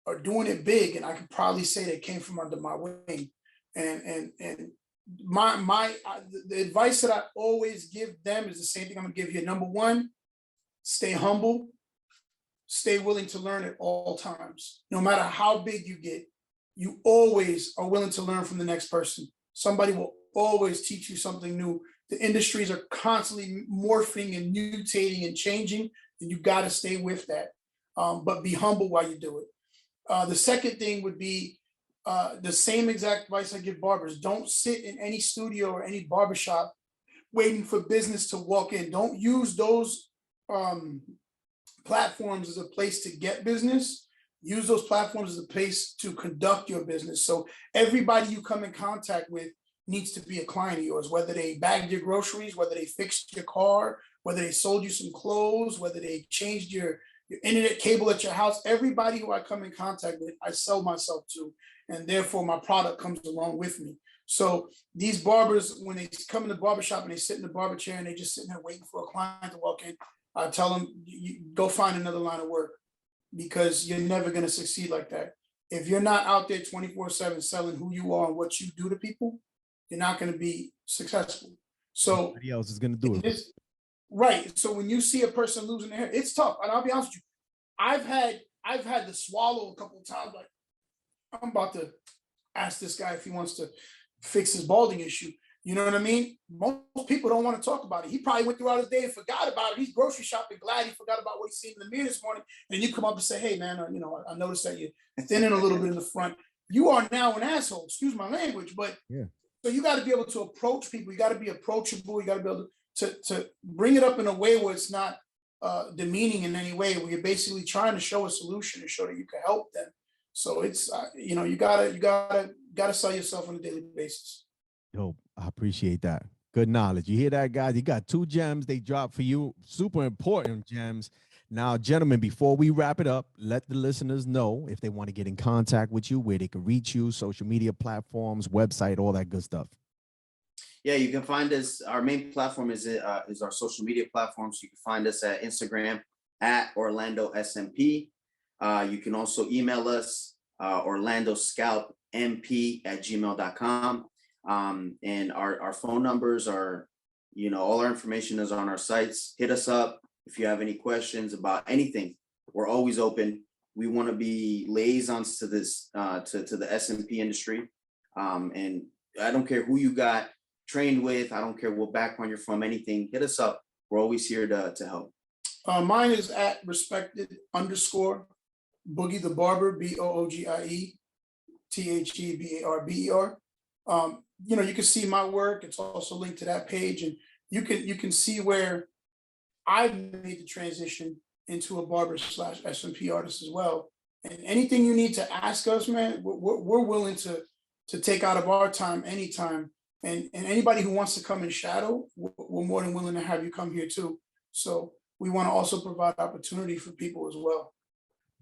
C: are doing it big, and I could probably say they came from under my wing. And the advice that I always give them is the same thing I'm gonna give you. Number one, stay humble, stay willing to learn at all times. No matter how big you get, you always are willing to learn from the next person. Somebody will always teach you something new. The industries are constantly morphing and mutating and changing, and you got to stay with that. But be humble while you do it. The second thing would be the same exact advice I give barbers. Don't sit in any studio or any barbershop waiting for business to walk in. Don't use those platforms as a place to get business. Use those platforms as a place to conduct your business. So everybody you come in contact with needs to be a client of yours, whether they bagged your groceries, whether they fixed your car, whether they sold you some clothes, whether they changed your internet cable at your house. Everybody who I come in contact with, I sell myself to, and therefore my product comes along with me. So these barbers, when they come in the barbershop and they sit in the barber chair and they just sitting there waiting for a client to walk in, I tell them, you go find another line of work, because you're never going to succeed like that. If you're not out there 24/7 selling who you are and what you do to people, you're not going to be successful. So
A: somebody else is going to do it.
C: Right. So when you see a person losing their hair, it's tough. And I'll be honest with you, I've had to swallow a couple of times. Like, I'm about to ask this guy if he wants to fix his balding issue. You know what I mean? Most people don't want to talk about it. He probably went throughout his day and forgot about it. He's grocery shopping, glad he forgot about what he seen in the mirror this morning. And you come up and say, hey, man, I noticed that you're thinning a little bit in the front. You are now an asshole. Excuse my language. But yeah. So you got to be able to approach people. You got to be approachable. You got to be able to bring it up in a way where it's not demeaning in any way, where you're basically trying to show a solution and show that you can help them. So it's, you gotta sell yourself on a daily basis.
A: Dope. I appreciate that. Good knowledge. You hear that, guys? You got 2 gems they dropped for you. Super important gems. Now, gentlemen, before we wrap it up, let the listeners know if they want to get in contact with you, where they can reach you, social media platforms, website, all that good stuff.
B: Yeah, you can find us. Our main platform is our social media platforms. You can find us at Instagram at Orlando SMP. You can also email us, orlandoscalpmp@gmail.com. And our phone numbers are, all our information is on our sites. Hit us up if you have any questions about anything. We're always open. We want to be liaisons to this, to the SMP industry. And I don't care who you got trained with. I don't care what background you're from, anything. Hit us up. We're always here to help.
C: Mine is at respected_Boogie the Barber, BOOGIE THEBARBER. You can see my work. It's also linked to that page, and you can see where I've made the transition into a barber / SMP artist as well. And anything you need to ask us, man, we're willing to take out of our time anytime. And anybody who wants to come and shadow, we're more than willing to have you come here too. So we want to also provide opportunity for people as well.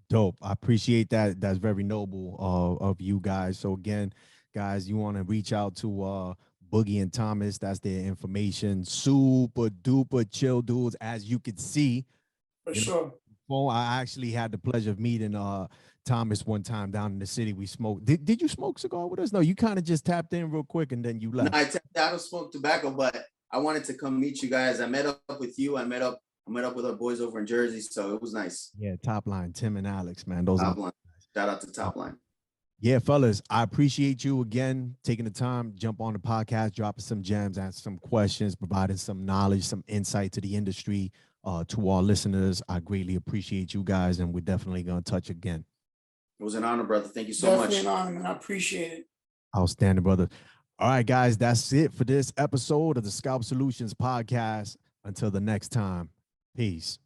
A: Dope. I appreciate that. That's very noble of you guys. So again, guys, you want to reach out to Boogie and Thomas. That's their information. Super duper chill dudes, as you could see.
C: For sure.
A: I actually had the pleasure of meeting Thomas one time down in the city. We smoked. Did you smoke cigar with us? No, you kind of just tapped in real quick and then you left.
B: No, I don't smoke tobacco, but I wanted to come meet you guys. I met up with you. I met up with our boys over in Jersey, so it was nice.
A: Yeah, Top Line, Tim and Alex, man. Those
B: Top Line. Shout out to Top Line.
A: Yeah, fellas, I appreciate you again taking the time, jump on the podcast, dropping some gems, answering some questions, providing some knowledge, some insight to the industry. To our listeners, I greatly appreciate you guys, and we're definitely going to touch again.
B: It was an honor, brother. Thank you so much.
C: Definitely an honor, man. I appreciate it.
A: Outstanding, brother. All right, guys, that's it for this episode of the Scalp Solutions podcast. Until the next time, peace.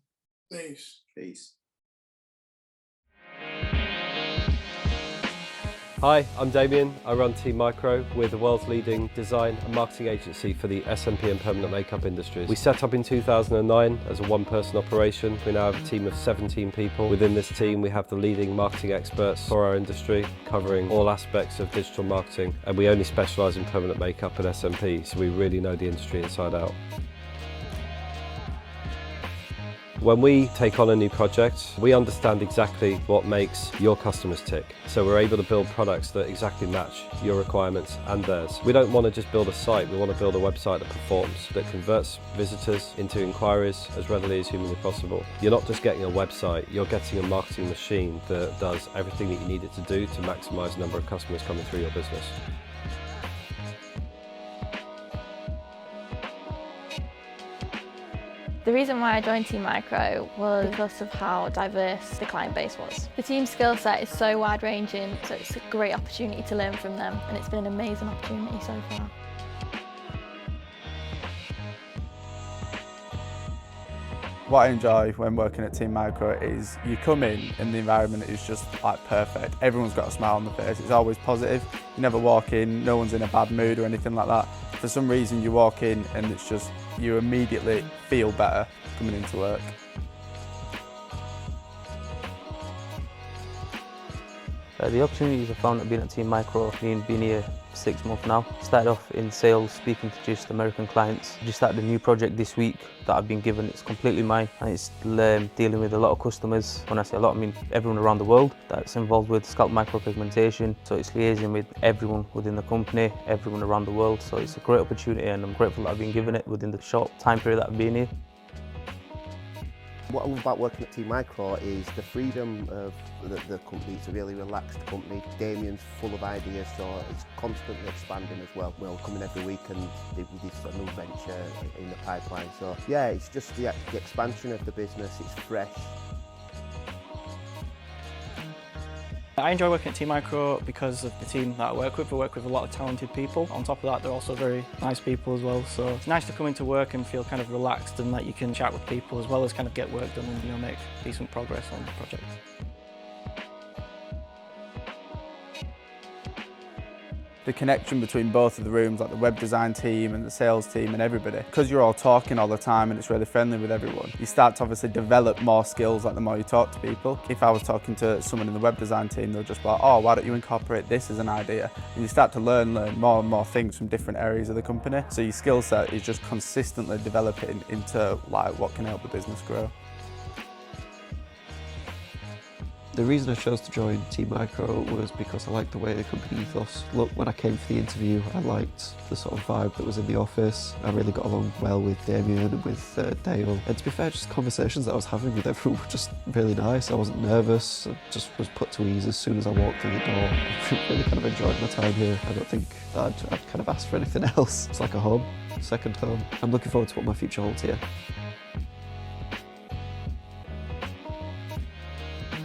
B: Peace.
D: Hi, I'm Damien. I run Team Micro. We're the world's leading design and marketing agency for the SMP and permanent makeup industries. We set up in 2009 as a one-person operation. We now have a team of 17 people. Within this team, we have the leading marketing experts for our industry, covering all aspects of digital marketing. And we only specialize in permanent makeup and SMP, so we really know the industry inside out. When we take on a new project, we understand exactly what makes your customers tick. So we're able to build products that exactly match your requirements and theirs. We don't want to just build a site, we want to build a website that performs, that converts visitors into inquiries as readily as humanly possible. You're not just getting a website, you're getting a marketing machine that does everything that you need it to do to maximize the number of customers coming through your business.
E: The reason why I joined Team Micro was because of how diverse the client base was. The team's skill set is so wide-ranging, so it's a great opportunity to learn from them, and it's been an amazing opportunity so far.
F: What I enjoy when working at Team Micro is you come in and the environment is just like perfect. Everyone's got a smile on their face, it's always positive. You never walk in, no one's in a bad mood or anything like that. For some reason you walk in and it's just, you immediately feel better coming into work.
G: The opportunities I found at being at Team Micro, being here 6 months now. Started off in sales, speaking to just American clients. Just started a new project this week that I've been given. It's completely mine, and it's dealing with a lot of customers. When I say a lot, I mean everyone around the world that's involved with scalp micropigmentation. So it's liaising with everyone within the company, everyone around the world. So it's a great opportunity, and I'm grateful that I've been given it within the short time period that I've been here.
H: What I love about working at Team Micro is the freedom of the company. It's a really relaxed company. Damien's full of ideas, so it's constantly expanding as well. We'll come in every week and with this new venture in the pipeline. So yeah, it's just the expansion of the business. It's fresh.
I: I enjoy working at Team Micro because of the team that I work with. I work with a lot of talented people. On top of that, they're also very nice people as well. So it's nice to come into work and feel kind of relaxed and that you can chat with people as well as kind of get work done and make decent progress on the project.
F: The connection between both of the rooms, like the web design team and the sales team and everybody, because you're all talking all the time and it's really friendly with everyone, you start to obviously develop more skills like the more you talk to people. If I was talking to someone in the web design team, they'll just be like, oh, why don't you incorporate this as an idea? And you start to learn more and more things from different areas of the company. So your skill set is just consistently developing into like what can help the business grow.
J: The reason I chose to join Team Micro was because I liked the way the company ethos looked. When I came for the interview, I liked the sort of vibe that was in the office. I really got along well with Damien and with Dale. And to be fair, just conversations that I was having with everyone were just really nice. I wasn't nervous, I just was put to ease as soon as I walked through the door. I really kind of enjoyed my time here. I don't think I'd kind of asked for anything else. It's like a home, second home. I'm looking forward to what my future holds here.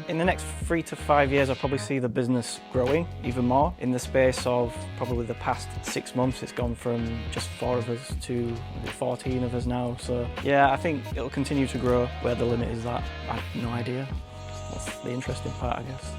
I: In the next 3 to 5 years, I'll probably see the business growing even more. In the space of probably the past 6 months, it's gone from just 4 of us to 14 of us now. So yeah, I think it'll continue to grow. Where the limit is that, I have no idea. That's the interesting part, I guess.